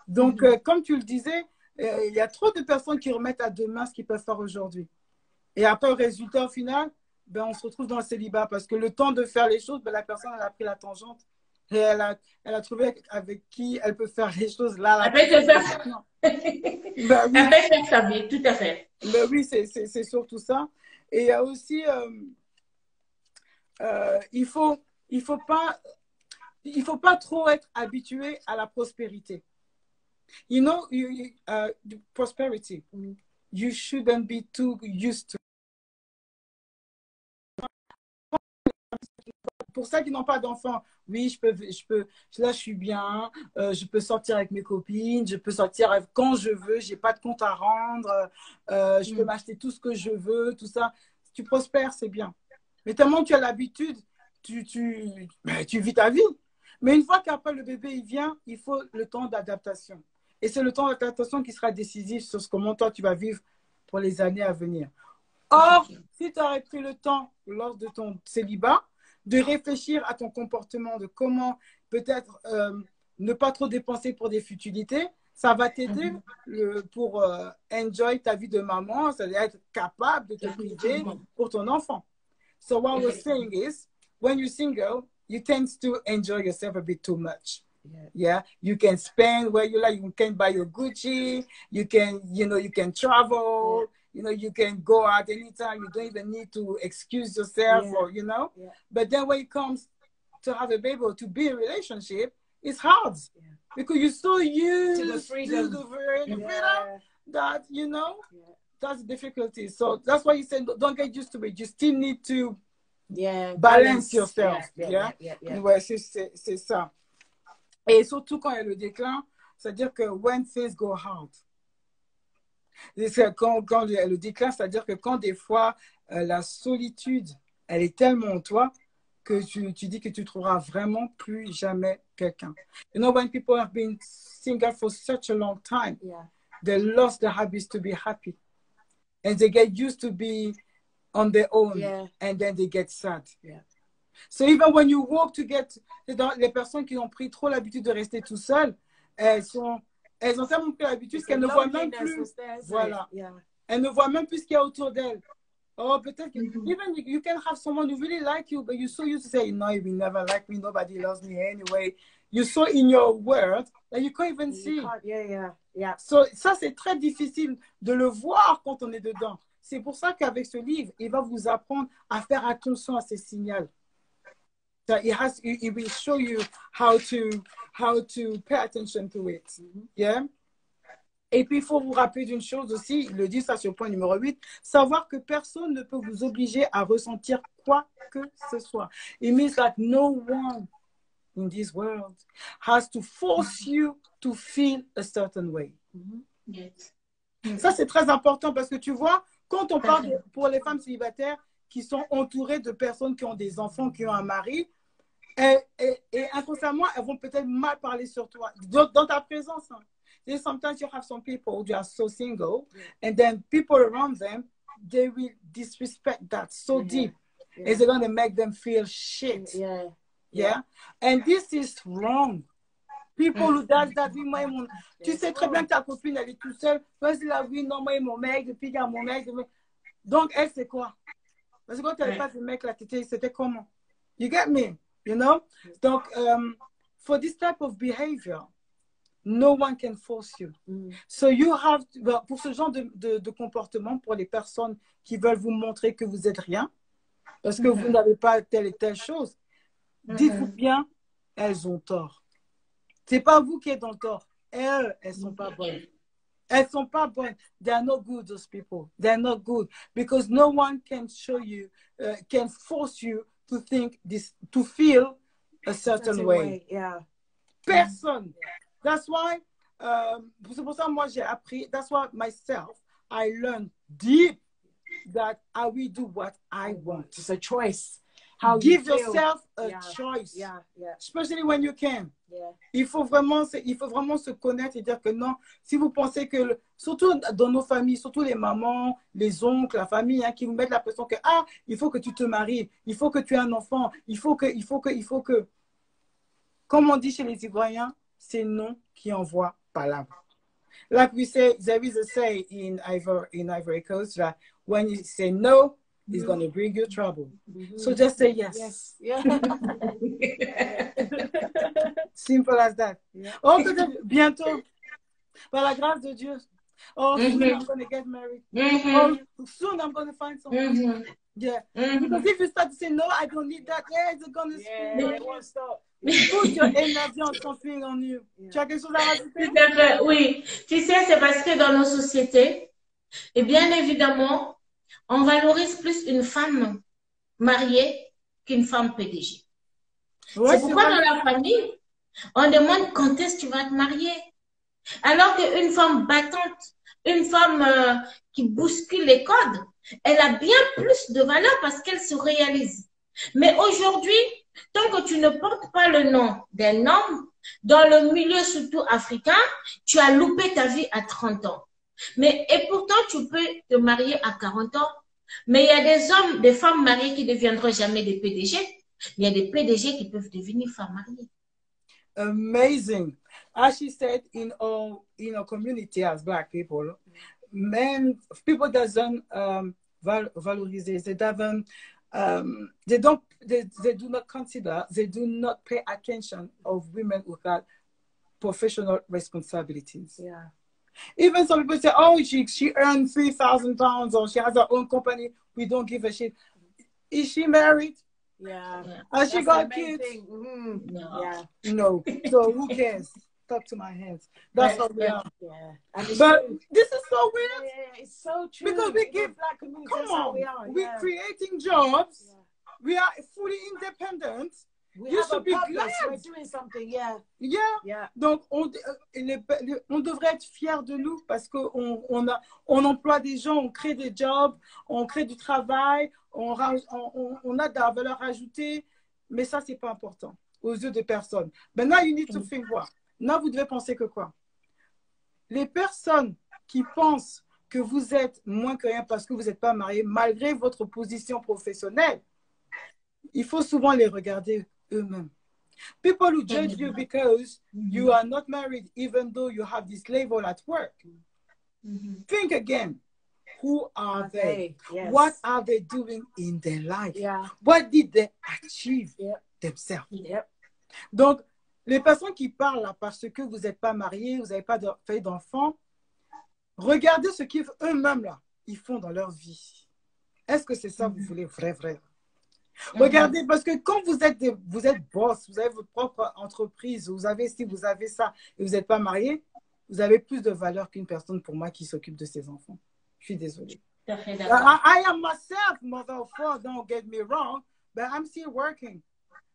Donc, comme tu le disais, il y a trop de personnes qui remettent à demain ce qu'ils peuvent faire aujourd'hui. Et après, le résultat, au final, on se retrouve dans le célibat parce que le temps de faire les choses, la personne, elle a pris la tangente et elle a trouvé avec qui elle peut faire les choses là. Elle peut faire sa vie, tout à fait. Oui, c'est surtout ça. Et il y a aussi, il faut pas, il faut pas trop être habitué à la prospérité. You know, prosperity. You shouldn't be too used to. Pour ceux qui n'ont pas d'enfants, oui, là, je suis bien, je peux sortir avec mes copines, je peux sortir quand je veux, j'ai pas de compte à rendre, je peux m'acheter tout ce que je veux, tout ça. Si tu prospères, c'est bien. Mais tellement tu as l'habitude, tu vis ta vie. Mais une fois qu'après le bébé il vient, il faut le temps d'adaptation. Et c'est le temps d'adaptation qui sera décisif sur comment toi tu vas vivre pour les années à venir. Or, si tu aurais pris le temps lors de ton célibat, de réfléchir à ton comportement, de comment peut-être ne pas trop dépenser pour des futilités, ça va t'aider pour enjoy ta vie de maman, c'est-à-dire être capable de te priver pour ton enfant. So what we're saying is, when you're single, you tend to enjoy yourself a bit too much. Yeah, you can spend where you like. You can buy your Gucci. You can, you can travel. You can go out anytime. You don't even need to excuse yourself, or But then when it comes to have a baby or to be in a relationship, it's hard because you're so used to the freedom, that that's the difficulty. So that's why you said don't get used to it. You still need to balance yourself. Ouais, c'est ça. Et surtout quand il y a le déclin, c'est-à-dire que when things go hard. Quand le déclin, c'est-à-dire que quand des fois la solitude, elle est tellement en toi que tu dis que tu trouveras vraiment plus jamais quelqu'un. You know, when people have been single for such a long time, they lost the habits to be happy. And they get used to be on their own. And then they get sad. So even when you walk to get... Les personnes qui ont pris trop l'habitude de rester tout seules, elles ont tellement pris l'habitude qu'elles ne voient même plus. Voilà. Elles ne voient même plus ce qu'il y a autour d'elles. Oh, peut-être que even you can have someone who really like you, but you're so used to say, no, you will never like me, nobody loves me anyway. You're so in your world that you can't even see. So, ça, c'est très difficile de le voir quand on est dedans. C'est pour ça qu'avec ce livre, il va vous apprendre à faire attention à ces signaux. So it will show you how to pay attention to it. Yeah? Et puis, il faut vous rappeler d'une chose aussi, il le dit ça sur le point numéro 8, savoir que personne ne peut vous obliger à ressentir quoi que ce soit. It means that no one in this world has to force you to feel a certain way. Ça, c'est très important parce que tu vois, quand on parle pour les femmes célibataires qui sont entourées de personnes qui ont des enfants, qui ont un mari, et inconsciemment, elles vont peut-être mal parler sur toi, dans ta présence. Then sometimes you have some people who are so single, and then people around them, they will disrespect that so deep. It's going to make them feel shit. And this is wrong. People who does that, oui, moi, tu sais très bien que ta copine, elle est toute seule. Vas-y, là, oui, non, moi, mon mec, depuis qu'il y a mon mec. Donc, elle, c'est quoi? Parce que quand tu n'avais pas de mec, là, c'était comment? You get me? You know? Donc, for this type of behavior, no one can force you. So you have, pour ce genre de comportement, pour les personnes qui veulent vous montrer que vous n'êtes rien, parce que vous n'avez pas telle et telle chose, dites-vous bien, elles ont tort. C'est pas vous qui êtes dans le tort. Elles sont pas bonnes. Elles sont pas bonnes. They are not good, those people. They are not good. Because no one can show you, can force you to think this, to feel a certain way. Personne. That's why, c'est pour ça, moi, j'ai appris, that's why myself, I learned deep that I will do what I want. It's a choice. Give yourself a choice. Especially when you can. Il faut vraiment se connaître et dire que non, si vous pensez que, surtout dans nos familles, surtout les mamans, les oncles, la famille, hein, qui vous mettent la pression que, il faut que tu te maries, il faut que tu aies un enfant, il faut que. Comme on dit chez les Ivoiriens, c'est non qui envoie palabre. Like we say, there is a say in Ivory Coast that when you say no, it's going to bring you trouble. So just say yes. Simple as that. Oh, peut-être bientôt, par la grâce de Dieu. Oh, soon I'm going to get married. Oh, soon I'm going to find someone. Because if you start to say, no, I don't need that, it's going to it won't stop. Put your energy on something on you. Tu as quelque chose à rajouter? Tout à fait, oui. Tu sais, c'est parce que dans nos sociétés, et bien évidemment, on valorise plus une femme mariée qu'une femme PDG. Ouais, C'est pourquoi dans la famille, on demande quand est-ce que tu vas te marier. Alors qu'une femme battante, une femme qui bouscule les codes, elle a bien plus de valeur parce qu'elle se réalise. Mais aujourd'hui, tant que tu ne portes pas le nom d'un homme, dans le milieu surtout africain, tu as loupé ta vie à 30 ans. Et pourtant, tu peux te marier à 40 ans. Mais il y a des hommes, des femmes mariées qui ne deviendront jamais des PDG. Il y a des PDG qui peuvent devenir femmes mariées. Amazing. As she said, in our community as Black people, people doesn't valorize. They do not consider. They do not pay attention of women who have professional responsibilities. Yeah. Even some people say, "Oh, she earned £3,000 or she has her own company." We don't give a shit. Is she married? Yeah. Has she got kids? Mm-hmm. No. Yeah. No. So who cares? Talk to my hands. That's how we are. Yeah. But this is so weird. Yeah, it's so true. Because we give, Black community. come That's how on, we are. we're Yeah. creating jobs. Yeah. We are fully independent. We You have should a be purpose. glad. We're doing something. Yeah. Yeah. Yeah. Donc, on devrait être fiers de nous parce qu'on on emploie des gens, on crée des jobs, on crée du travail, on a de la valeur ajoutée, mais ça, c'est pas important aux yeux de personne. Maintenant, you need to think what? Now, vous devez penser que quoi? Les personnes qui pensent que vous êtes moins que rien parce que vous n'êtes pas marié, malgré votre position professionnelle, il faut souvent les regarder eux-mêmes. People who judge you because you are not married, even though you have this label at work. Think again. Who are they? Yes. What are they doing in their life? Yeah. What did they achieve Yep. themselves? Yep. Donc, les personnes qui parlent là, parce que vous n'êtes pas mariés, vous n'avez pas fait d'enfants, regardez ce qu'eux-mêmes là, ils font dans leur vie. Est-ce que c'est ça que vous voulez vrai? Regardez, parce que quand vous êtes boss, vous avez votre propre entreprise, vous avez ci, vous avez ça, et vous n'êtes pas marié, vous avez plus de valeur qu'une personne pour moi qui s'occupe de ses enfants. Je suis désolée. I am myself mother of four, don't get me wrong, but I'm still working.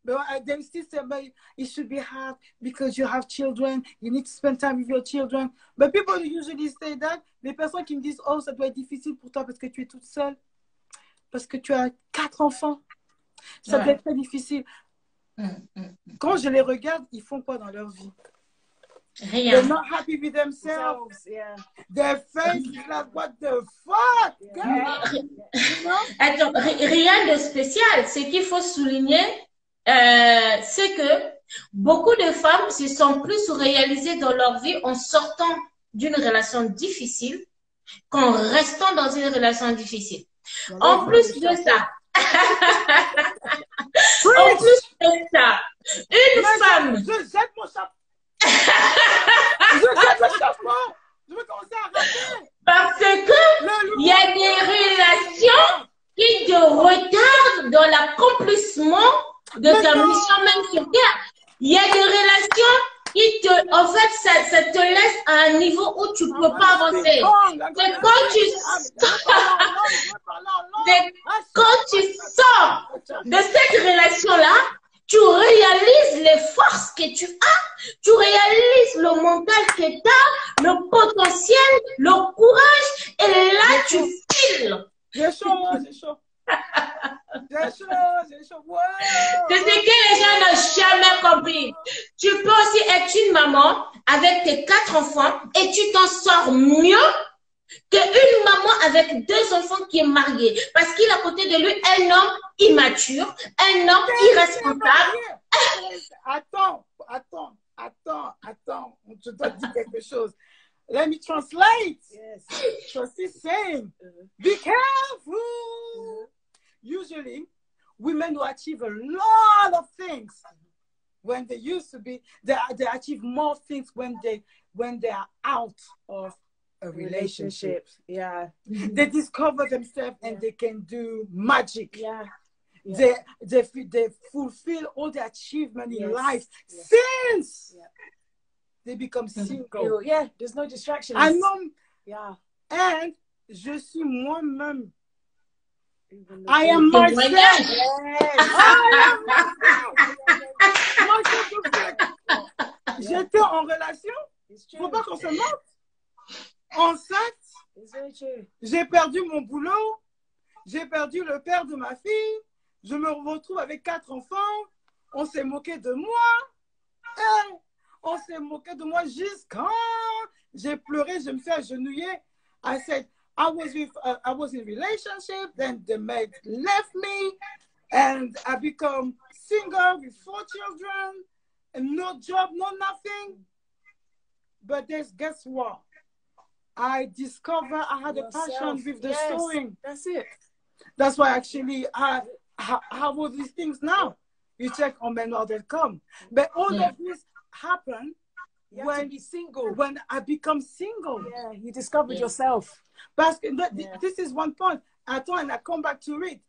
But they still say, but it should be hard because you have children, you need to spend time with your children. But people usually say that. Les personnes qui me disent, oh, ça doit être difficile pour toi parce que tu es toute seule, parce que tu as 4 enfants. Ça doit être très difficile. Quand je les regarde, ils font quoi dans leur vie? Rien. They're not happy with themselves. Yeah. Their face is like, what the fuck? Yeah. Attends, rien de spécial. Ce qu'il faut souligner, c'est que beaucoup de femmes se sont plus réalisées dans leur vie en sortant d'une relation difficile qu'en restant dans une relation difficile. En plus de ça, en plus de ça, une femme. Je jette mon chapeau. Je jette le chapeau. Je veux commencer à rapper. Parce que il y a des relations qui te retardent dans l'accomplissement de ta mission même sur Terre. Il y a des relations qui te, en fait, ça te laisse à un niveau où tu peux pas avancer. C'est quand tu sors de cette relation-là, tu réalises les forces que tu as, tu réalises le mental que tu as, le potentiel, le courage, et là, tu files. J'ai chaud. J'ai chaud. Wow. C'est ce que les gens n'ont jamais compris. Tu peux aussi être une maman avec tes 4 enfants et tu t'en sors mieux qu'une maman avec 2 enfants qui est mariée. Parce qu'il a à côté de lui un homme immature, un homme irresponsable. Attends. Je dois dire quelque chose. Let me translate. Yes. So she's saying, be careful. Usually, women who achieve a lot of things when they used to be, they achieve more things when they are out of a relationship. Yeah. They discover themselves and they can do magic. Yeah. they fulfill all the achievement in life since they become single. Yeah, there's no distractions. I know. Yeah. And je suis moi-même. I am myself. Yes. I am myself. Moi, je peux. J'étais en relation. Faut pas qu'on se mente. Enceinte. J'ai perdu mon boulot. J'ai perdu le père de ma fille. Je me retrouve avec 4 enfants. On s'est moqué de moi. On s'est moqué de moi jusqu'à... J'ai pleuré, je me suis agenouillée. I said, I was in relationship, then the mate left me, and I become single with 4 children, and no job, no nothing. But guess what? I discovered I had a passion with the sewing. That's it. That's why actually I have all these things now. You check on Menoir.com. But all of this happened when I become single. Yeah, you discovered yourself. Parce que this is one point. Attends, and I come back to it.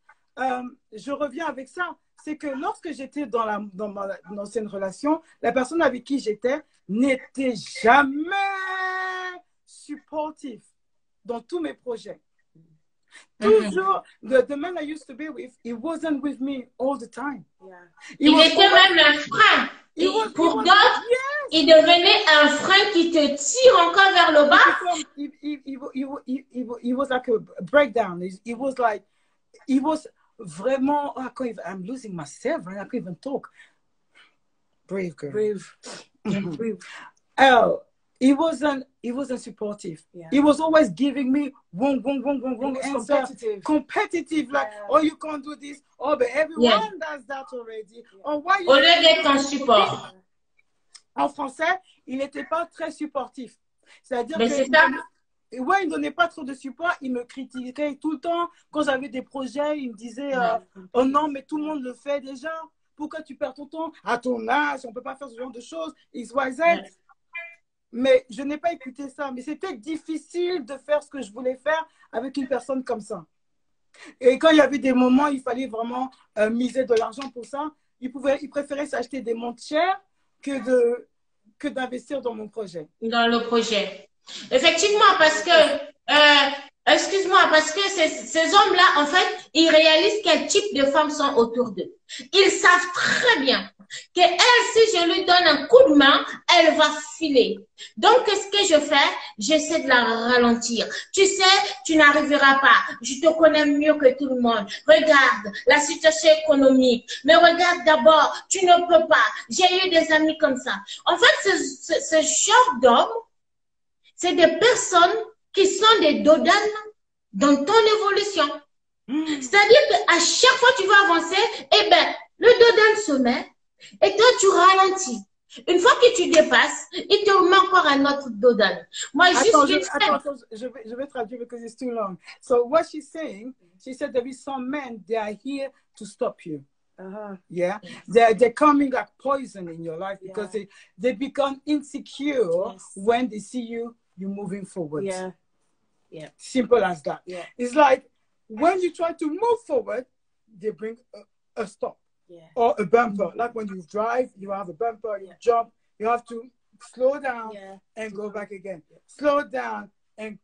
Je reviens avec ça. C'est que lorsque j'étais dans mon ancienne relation, la personne avec qui j'étais n'était jamais supportive dans tous mes projets. Toujours, the man I used to be with, he wasn't with me all the time. Yeah. Il était même un frein. Pour d'autres, il devenait un frein qui te tire encore vers le bas. He was like a breakdown. He was vraiment, I'm losing myself, right? I can't even talk. Brave girl. Brave. He wasn't supportive. Yeah. He was always giving me wrong answer. Competitive, like, oh, you can't do this. Oh, but everyone does that already. Oh, why you... Au lieu d'être en support. En français, il n'était pas très supportif. C'est-à-dire que il ne donnait pas trop de support. Il me critiquait tout le temps. Quand j'avais des projets, il me disait, oh non, mais tout le monde le fait déjà. Pourquoi tu perds ton temps? À ton âge, on ne peut pas faire ce genre de choses. X, Y, Z. Mais je n'ai pas écouté ça. Mais c'était difficile de faire ce que je voulais faire avec une personne comme ça. Et quand il y avait des moments, il fallait vraiment miser de l'argent pour ça. Il préférait s'acheter des montres chères que d'investir dans mon projet. Dans le projet. Effectivement, parce que, excuse-moi, parce que ces hommes-là, en fait, ils réalisent quel type de femmes sont autour d'eux. Ils savent très bien que elle, si je lui donne un coup de main, elle va filer. Donc, qu'est-ce que je fais? J'essaie de la ralentir. Tu sais, tu n'arriveras pas. Je te connais mieux que tout le monde. Regarde la situation économique. Mais regarde d'abord, tu ne peux pas. J'ai eu des amis comme ça. En fait, ce genre d'hommes, c'est des personnes qui sont des dodanes dans ton évolution. C'est-à-dire qu'à chaque fois que tu vas avancer, eh ben, le dodane se met et toi, tu ralentis. Une fois que tu dépasses, il te met encore un autre dodane. Moi, attends, je vais traduire because it's too long. So what she's saying, she said there is some men, they are here to stop you. Yeah, they're coming like poison in your life because they become insecure when they see you're moving forward. Yeah. Simple as that. Yeah. It's like when you try to move forward, they bring a stop or a bumper. Like when you drive, you have a bumper, you jump, you have to slow down and go back again. Slow down and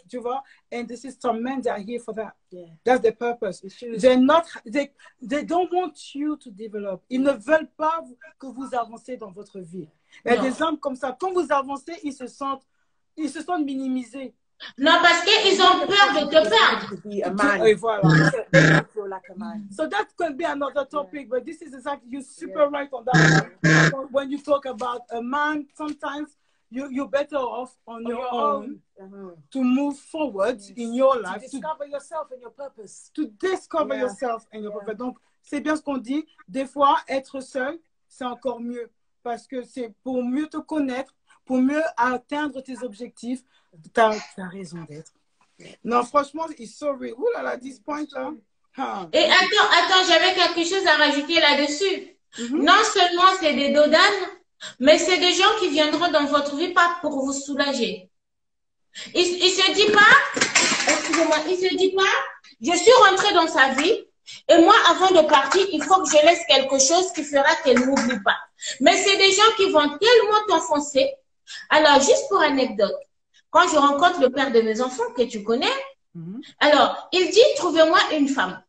tu vois? And this is some men that are here for that. Yeah. That's the purpose. They don't want you to develop. Ils ne veulent pas que vous avancez dans votre vie. Il y a des hommes comme ça, quand vous avancez, ils se sentent minimisés. Non, parce qu'ils ont peur de te perdre. Et voilà. So that could be another topic, but this is exactly, you're super right on that one. When you talk about a man, sometimes you're better off on your own to move forward in your life. To discover yourself and your purpose. To discover yourself and your purpose. Donc, c'est bien ce qu'on dit. Des fois, être seul, c'est encore mieux. Parce que c'est pour mieux te connaître, pour mieux atteindre tes objectifs. T'as raison d'être. Non, franchement, it's so real. Ouh là là, this point là. Et attends, j'avais quelque chose à rajouter là-dessus. Non seulement c'est des dodanes, mais c'est des gens qui viendront dans votre vie pas pour vous soulager. Il se dit pas, excusez-moi, il se dit pas, je suis rentrée dans sa vie, Et moi, avant de partir, il faut que je laisse quelque chose qui fera qu'elle n'oublie pas. Mais c'est des gens qui vont tellement t'enfoncer. Alors, juste pour anecdote, quand je rencontre le père de mes enfants, que tu connais, alors, il dit, trouvez-moi une femme.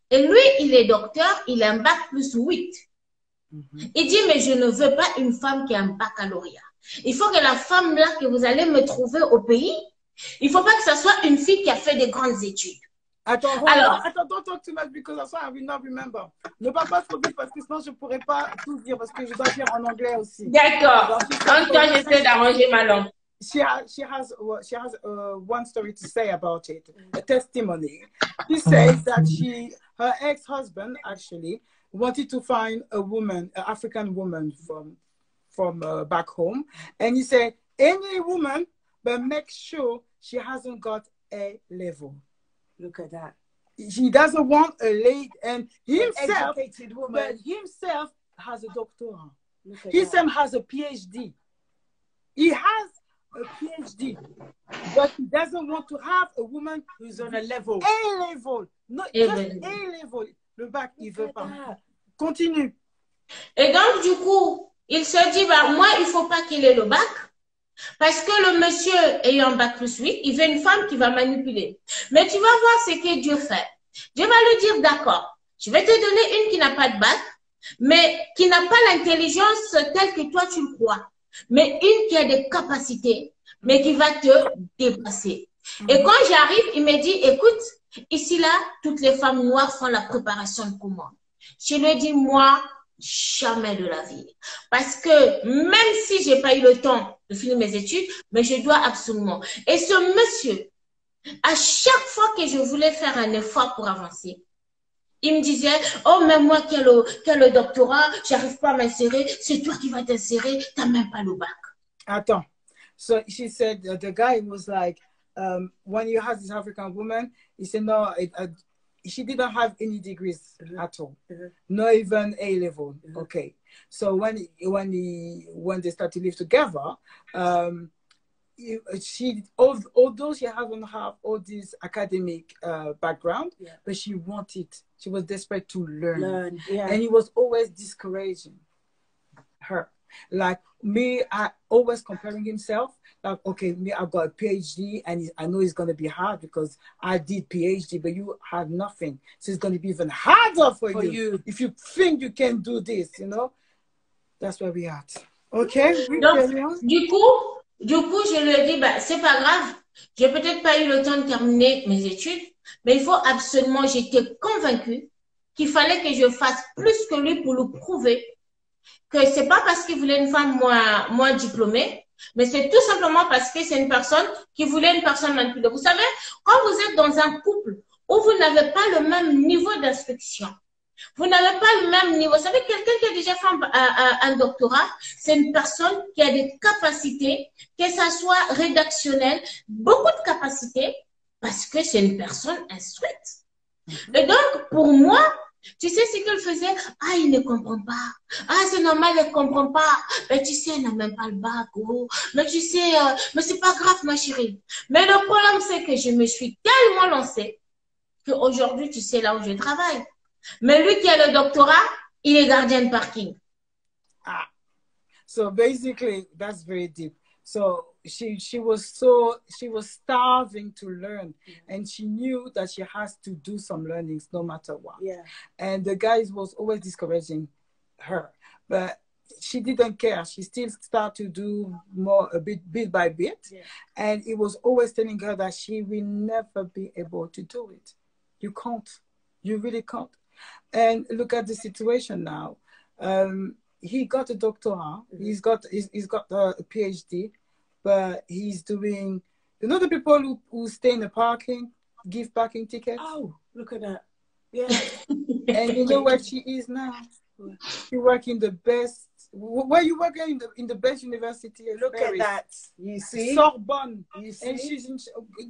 Et lui, il est docteur, il a un bac plus 8. Il dit, mais je ne veux pas une femme qui a un baccalauréat. Il faut que la femme là que vous allez me trouver au pays, il ne faut pas que ce soit une fille qui a fait des grandes études. Attends, Alors, don't talk too much because that's why I will not remember. Ne parle pas trop vite parce que sinon je ne pourrais pas tout dire parce que je dois dire en anglais aussi. d'accord. En temps, j'essaie d'arranger ma langue. She has one story to say about it, a testimony. She says that her ex-husband actually wanted to find a woman, an African woman from back home, and he said any woman, but make sure she hasn't got A level. Look at that. He doesn't want a lady, and himself, An educated woman. but himself has a doctorate. He has a PhD. He has a PhD, but he doesn't want to have a woman who's on a level. A level. Not just A level. Le bac, il veut pas. Continue. Et donc, du coup, il se dit, bah, moi, il ne faut pas qu'il ait le bac. Parce que le monsieur ayant un bac plus 8, il veut une femme qui va manipuler. Mais tu vas voir ce que Dieu fait. Dieu va lui dire, d'accord, je vais te donner une qui n'a pas de bac, mais qui n'a pas l'intelligence telle que toi tu le crois. Mais une qui a des capacités, mais qui va te dépasser. Et quand j'arrive, il me dit, écoute, ici là, toutes les femmes noires font la préparation de commande. Je lui ai dit, moi, jamais de la vie. Parce que même si j'ai pas eu le temps de finir mes études, mais je dois absolument. Et ce monsieur, à chaque fois que je voulais faire un effort pour avancer, il me disait, oh, même moi qui ai le doctorat, j'arrive pas à m'insérer, c'est toi qui vas t'insérer, t'as même pas le bac. Attends. So she said the guy was like, when you have this African woman, he said, no, she didn't have any degrees at all, not even A level. Okay, so when they start to live together, although she hasn't have all this academic background, but she wanted, she was desperate to learn. And he was always discouraging her. Like me, I always comparing himself. Like, okay, me, I've got a PhD, and I know it's going to be hard because I did PhD, but you have nothing. So it's going to be even harder for you if you think you can do this, you know? That's where we are at. Okay? Donc, du coup, je lui ai dit, bah, c'est pas grave. J'ai peut-être pas eu le temps de terminer mes études, mais il faut absolument, j'étais convaincue qu'il fallait que je fasse plus que lui pour lui prouver que c'est pas parce qu'il voulait une femme moins diplômée, mais c'est tout simplement parce que c'est une personne qui voulait une personne manipulée. Vous savez, quand vous êtes dans un couple où vous n'avez pas le même niveau d'instruction, vous n'avez pas le même niveau. Vous savez, quelqu'un qui a déjà fait un doctorat, c'est une personne qui a des capacités, que ça soit rédactionnel, beaucoup de capacités, parce que c'est une personne instruite. Et donc, pour moi, tu sais ce qu'il faisait? Ah, il ne comprend pas. Ah, c'est normal, il ne comprend pas. Mais tu sais, il n'a même pas le bac. Oh. Mais tu sais, mais c'est pas grave, ma chérie. Mais le problème, c'est que je me suis tellement lancée qu'aujourd'hui, tu sais là où je travaille. Mais lui qui a le doctorat, il est gardien de parking. Ah. So basically, that's very deep. So she was starving to learn, and she knew that she has to do some learnings no matter what. Yeah. And the guys was always discouraging her, but she didn't care. She still started to do more bit by bit, and it was always telling her that she will never be able to do it. You can't. You really can't. And look at the situation now. He got a doctorate. He's got a PhD, but he's doing. You know the people who stay in the parking, give parking tickets. Oh, look at that! Yeah. And you know where she is now? She works in the best. Where you work in the best university? Look Paris. at that! You see, Sorbonne. You see? And she's in.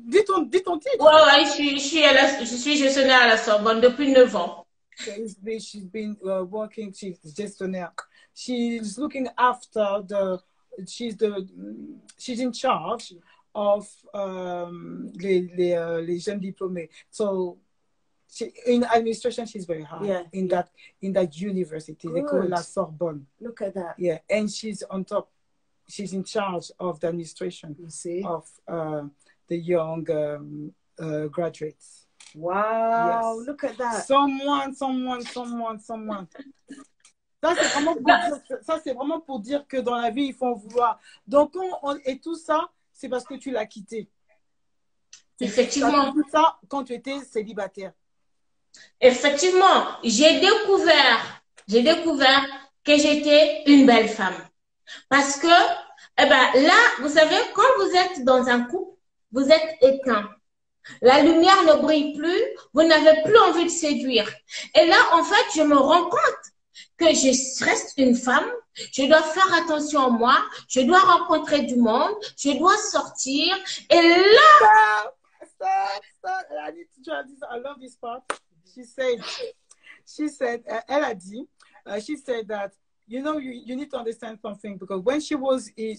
Dit-on titre? Ouais, je suis gestionnaire à la Sorbonne depuis 9 ans. She's been working. She's gestionnaire. She's looking after she's in charge of les jeunes diplômés. So in administration, she's very high. Yeah. In that university, they call it La Sorbonne. Look at that. Yeah, and she's on top. She's in charge of the administration of the young graduates. Wow, Yes. look at that. Someone. Ça, c'est vraiment pour dire que dans la vie, il faut en vouloir. Donc, et tout ça, c'est parce que tu l'as quitté. Effectivement. Tout ça quand tu étais célibataire. Effectivement, j'ai découvert que j'étais une belle femme. Parce que, eh ben, là, vous savez, quand vous êtes dans un couple, vous êtes éteint. La lumière ne brille plus, vous n'avez plus envie de séduire. Et là, en fait, je me rends compte que je reste une femme, je dois faire attention à moi, je dois rencontrer du monde, je dois sortir. Et là... Stop. I need to try this. I love this part. She said, elle a dit, she said that, you know, you need to understand something, because when she was in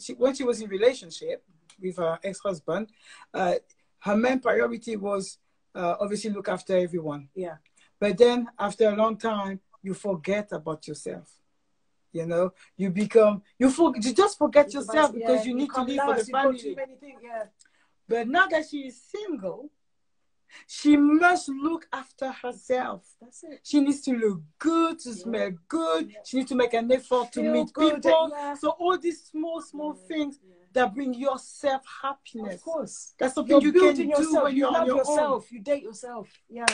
relationship with her ex-husband, her main priority was obviously look after everyone. Yeah. But then after a long time, you forget about yourself. You know, you just forget yourself because you need to live for the family. Yeah. But now that she is single, she must look after herself. That's it. She needs to look good, to smell good. She needs to make an effort to meet good, people. yeah. So all these small things that bring yourself happiness. Of course. That's something you can do yourself. when you're you love on your yourself. own. You date yourself. Yeah.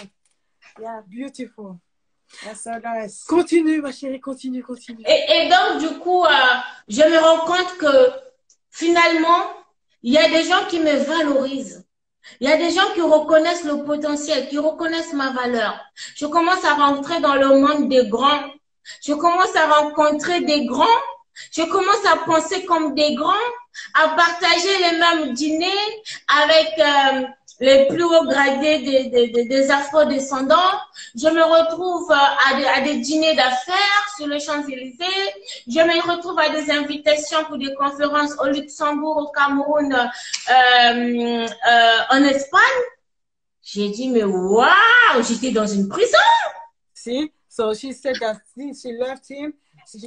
Yeah. Beautiful. That's so nice. Continue, ma chérie, continue. Et donc, du coup, je me rends compte que finalement, il y a des gens qui me valorisent. Il y a des gens qui reconnaissent le potentiel, qui reconnaissent ma valeur. Je commence à rentrer dans le monde des grands. Je commence à rencontrer des grands. Je commence à penser comme des grands, à partager les mêmes dîners avec les plus hauts gradés des afro-descendants. Je me retrouve à des dîners d'affaires sur les Champs-Élysées. Je me retrouve à des invitations pour des conférences au Luxembourg, au Cameroun, en Espagne. J'ai dit, mais waouh, j'étais dans une prison. See, so she said that since she left him,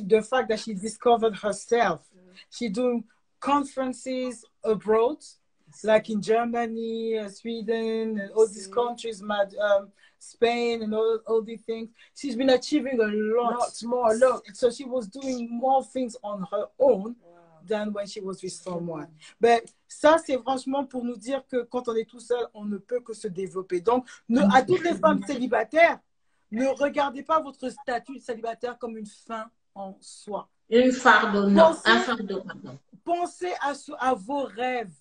the fact that she discovered herself, she doing conferences abroad, like in Germany, Sweden, and all these countries, Spain, and all these things. She's been achieving a lot more. So she was doing more things on her own than when she was with someone. But ça, c'est franchement pour nous dire que quand on est tout seul, on ne peut que se développer. Donc, à toutes les femmes célibataires, ne regardez pas votre statut de célibataire comme une fin en soi. Un fardeau, pardon. Pensez à vos rêves.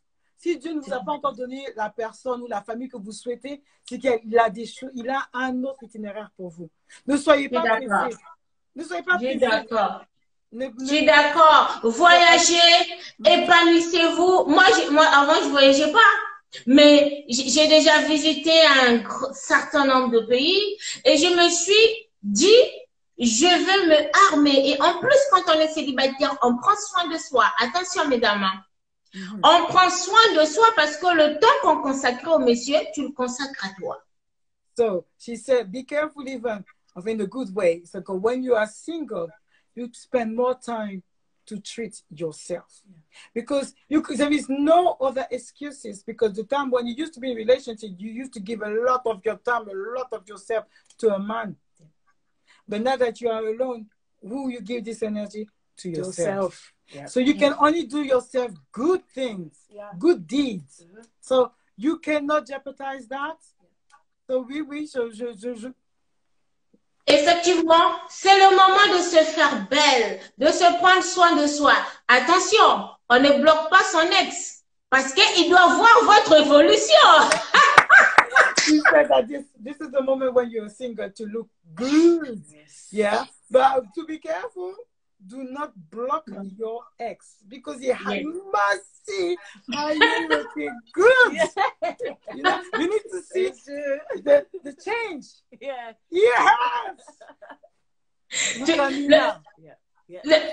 Si Dieu ne vous a pas encore donné la personne ou la famille que vous souhaitez, c'est qu'il a des choses, il a un autre itinéraire pour vous. Ne soyez pas pressés. Ne soyez pas pressés. D'accord. Je suis d'accord. Voyagez, épanouissez-vous. Moi, avant, je voyageais pas. Mais j'ai déjà visité un certain nombre de pays et je me suis dit, je vais me armer. Et en plus, quand on est célibataire, on prend soin de soi. Attention, mesdames. On prend soin de soi parce que le temps qu'on consacre aux messieurs, tu le consacres à toi. So, she said, be careful even in a good way. So, when you are single, you spend more time to treat yourself. Because there is no other excuses, because the time when you used to be in a relationship, you used to give a lot of your time, a lot of yourself to a man. But now that you are alone, who you give this energy? To yourself. Yeah. So you can only do yourself good things, good deeds. So you cannot jeopardize that. So Effectivement, c'est le moment de se faire belle, de se prendre soin de soi. Attention, on ne bloque pas son ex, parce qu'il doit voir votre évolution. You said that this is the moment when you're single to look good. Yeah, but to be careful. Do not block your ex, because he must see how you looking good. You know, you need to see the change. Yeah. Yes.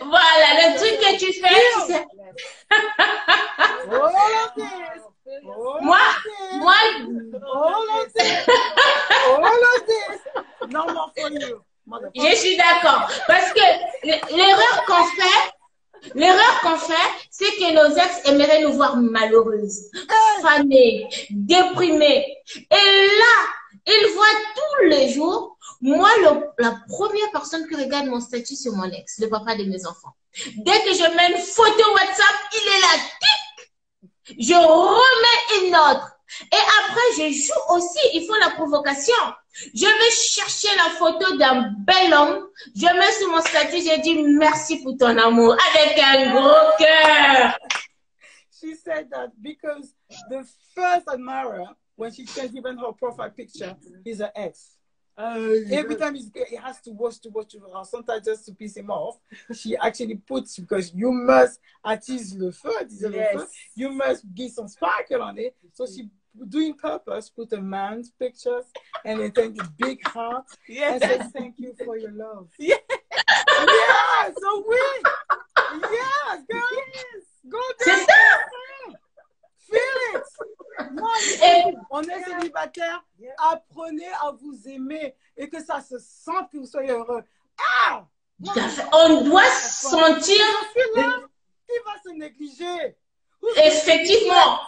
Voilà, le truc que tu fais, c'est... All of this. for you, motherfucker. Je suis d'accord. Parce que l'erreur qu'on fait, c'est que nos ex aimeraient nous voir malheureuses, fanées, déprimées. Et là, ils voient tous les jours, moi, la première personne qui regarde mon statut, c'est mon ex, le papa de mes enfants. Dès que je mets une photo WhatsApp, il est là, tic, je remets une autre. Et après, je joue aussi, il faut la provocation. Je vais chercher la photo d'un bel homme, je mets sur mon statut, je dis merci pour ton amour, avec un gros cœur. She said that because the first admirer, when she sends even her profile picture, is her ex. Every time he has to watch, sometimes just to piss him off, she actually puts, because you must attise le feu, you must give some sparkle on it. So she, doing purpose, put a man's pictures and then thank a big heart and says thank you for your love. Yeah, so we, yeah, girl, go down. Feel it. Moi, on est célibataire, apprenez à vous aimer et que ça se sente que vous soyez heureux. Ah! On doit sentir... Qui va se négliger? Effectivement,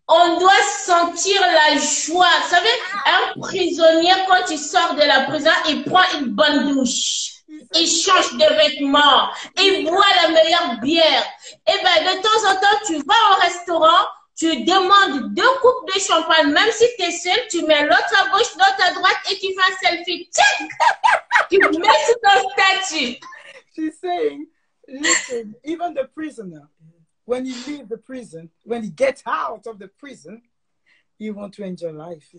on doit sentir la joie. Vous savez, un prisonnier, quand il sort de la prison, il prend une bonne douche. Il change de vêtements. Il boit la meilleure bière. Et bien, de temps en temps, tu vas au restaurant, tu demandes 2 coupes de champagne, même si tu es seul, tu mets l'autre à gauche, l'autre à droite et tu fais un selfie. Tchic! Tu mets sur ton statut. She's saying, listen, even the prisoner, when he leaves the prison, when he gets out of the prison, he wants to enjoy life.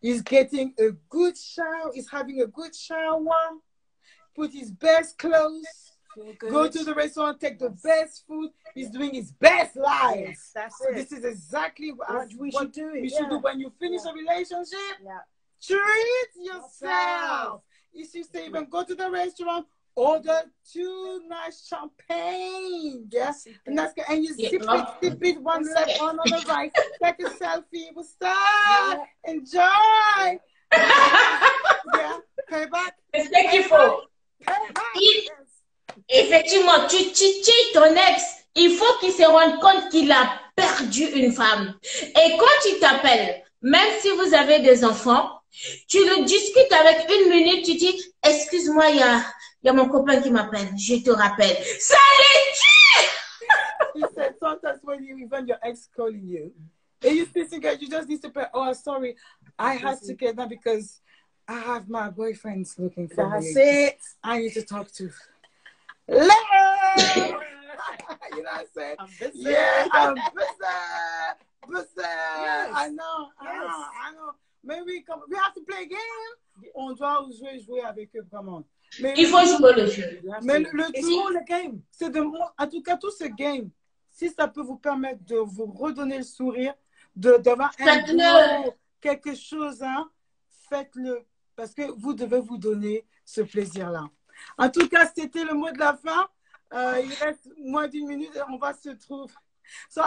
He's getting a good shower, he's having a good shower, put his best clothes, go to the restaurant, take the best food. He's doing his best life. Yes, that's so it. this is exactly what we should do. You Yeah. should do when you finish a relationship. Yeah. Treat yourself. If you say even go to the restaurant, order 2 nice champagne. Yes, and that's good. And you sip it one left, one on the right. Take a selfie with style. Enjoy. Yeah, pay back. C'est ce qu'il faut. Pay back. Effectivement, tu titilles ton ex. Il faut qu'il se rende compte qu'il a perdu une femme. Et quand il t'appelle, même si vous avez des enfants, tu le discutes avec 1 minute, tu dis, excuse-moi, il y a mon copain qui m'appelle, je te rappelle. Ça les tue! He said sometimes when even your ex calling you, and you think you just need to pay, oh, sorry, I had to get that because I have my boyfriends looking for me. That's it. I need to talk to. Hello! You know what I'm saying? I'm busy. Yeah, I'm busy. Yes. I know. Maybe we have to play a game. On doit jouer avec eux, vraiment. Mais Il faut jouer le jeu. mais le It's tout, all a game. c'est de, en tout cas, tout ce game, si ça peut vous permettre de vous redonner le sourire, d'avoir quelque chose, hein, faites-le. Parce que vous devez vous donner ce plaisir-là. En tout cas, c'était le mot de la fin. Il reste moins d'1 minute et on va se trouver. So,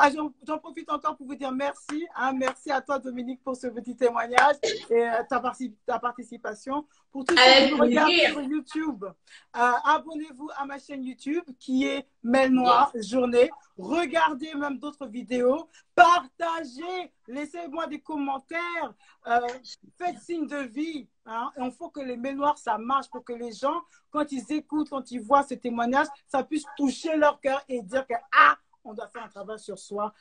j'en profite encore pour vous dire merci. Hein, merci à toi, Dominique, pour ce petit témoignage et ta participation. Pour tous ceux qui nous regardent sur YouTube, abonnez-vous à ma chaîne YouTube qui est Mel Noire Journée. Regardez même d'autres vidéos. Partagez. Laissez-moi des commentaires. Faites signe de vie. Hein, et il faut que les Mel Noires, ça marche pour que les gens, quand ils écoutent, quand ils voient ce témoignage, ça puisse toucher leur cœur et dire que on doit faire un travail sur soi.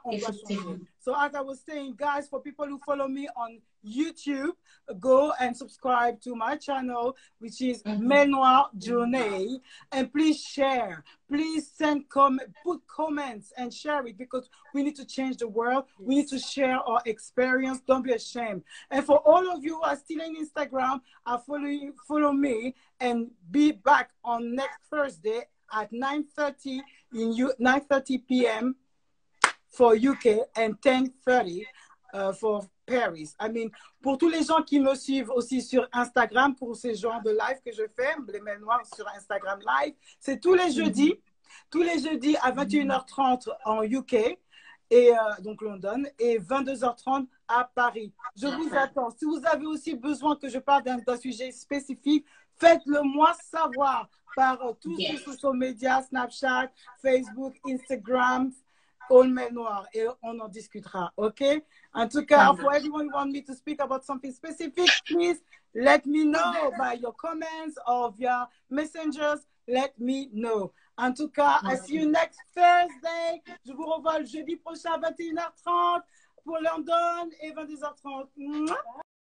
On doit changer. So as I was saying, guys, for people who follow me on YouTube, go and subscribe to my channel, which is Mel Noire Journée. And please share. Please put comments and share it because we need to change the world. We need to share our experience. Don't be ashamed. And for all of you who are still on Instagram, follow me and be back on next Thursday at 9:30 p.m. for UK and 10:30 for Paris. I mean, pour tous les gens qui me suivent aussi sur Instagram, pour ces genres de live que je fais, les Mel Noires sur Instagram Live, c'est tous les jeudis à 21h30 en UK et donc London, et 22h30 à Paris. Je vous attends. Si vous avez aussi besoin que je parle d'un sujet spécifique, faites-le moi savoir par tous les social media, Snapchat, Facebook, Instagram, Aulnay Noir, et on en discutera, ok? En tout cas, for everyone who want me to speak about something specific, please let me know by your comments or via messengers. Let me know. En tout cas, I see you next Thursday. Je vous revois le jeudi prochain à 21h30 pour London et 22h30.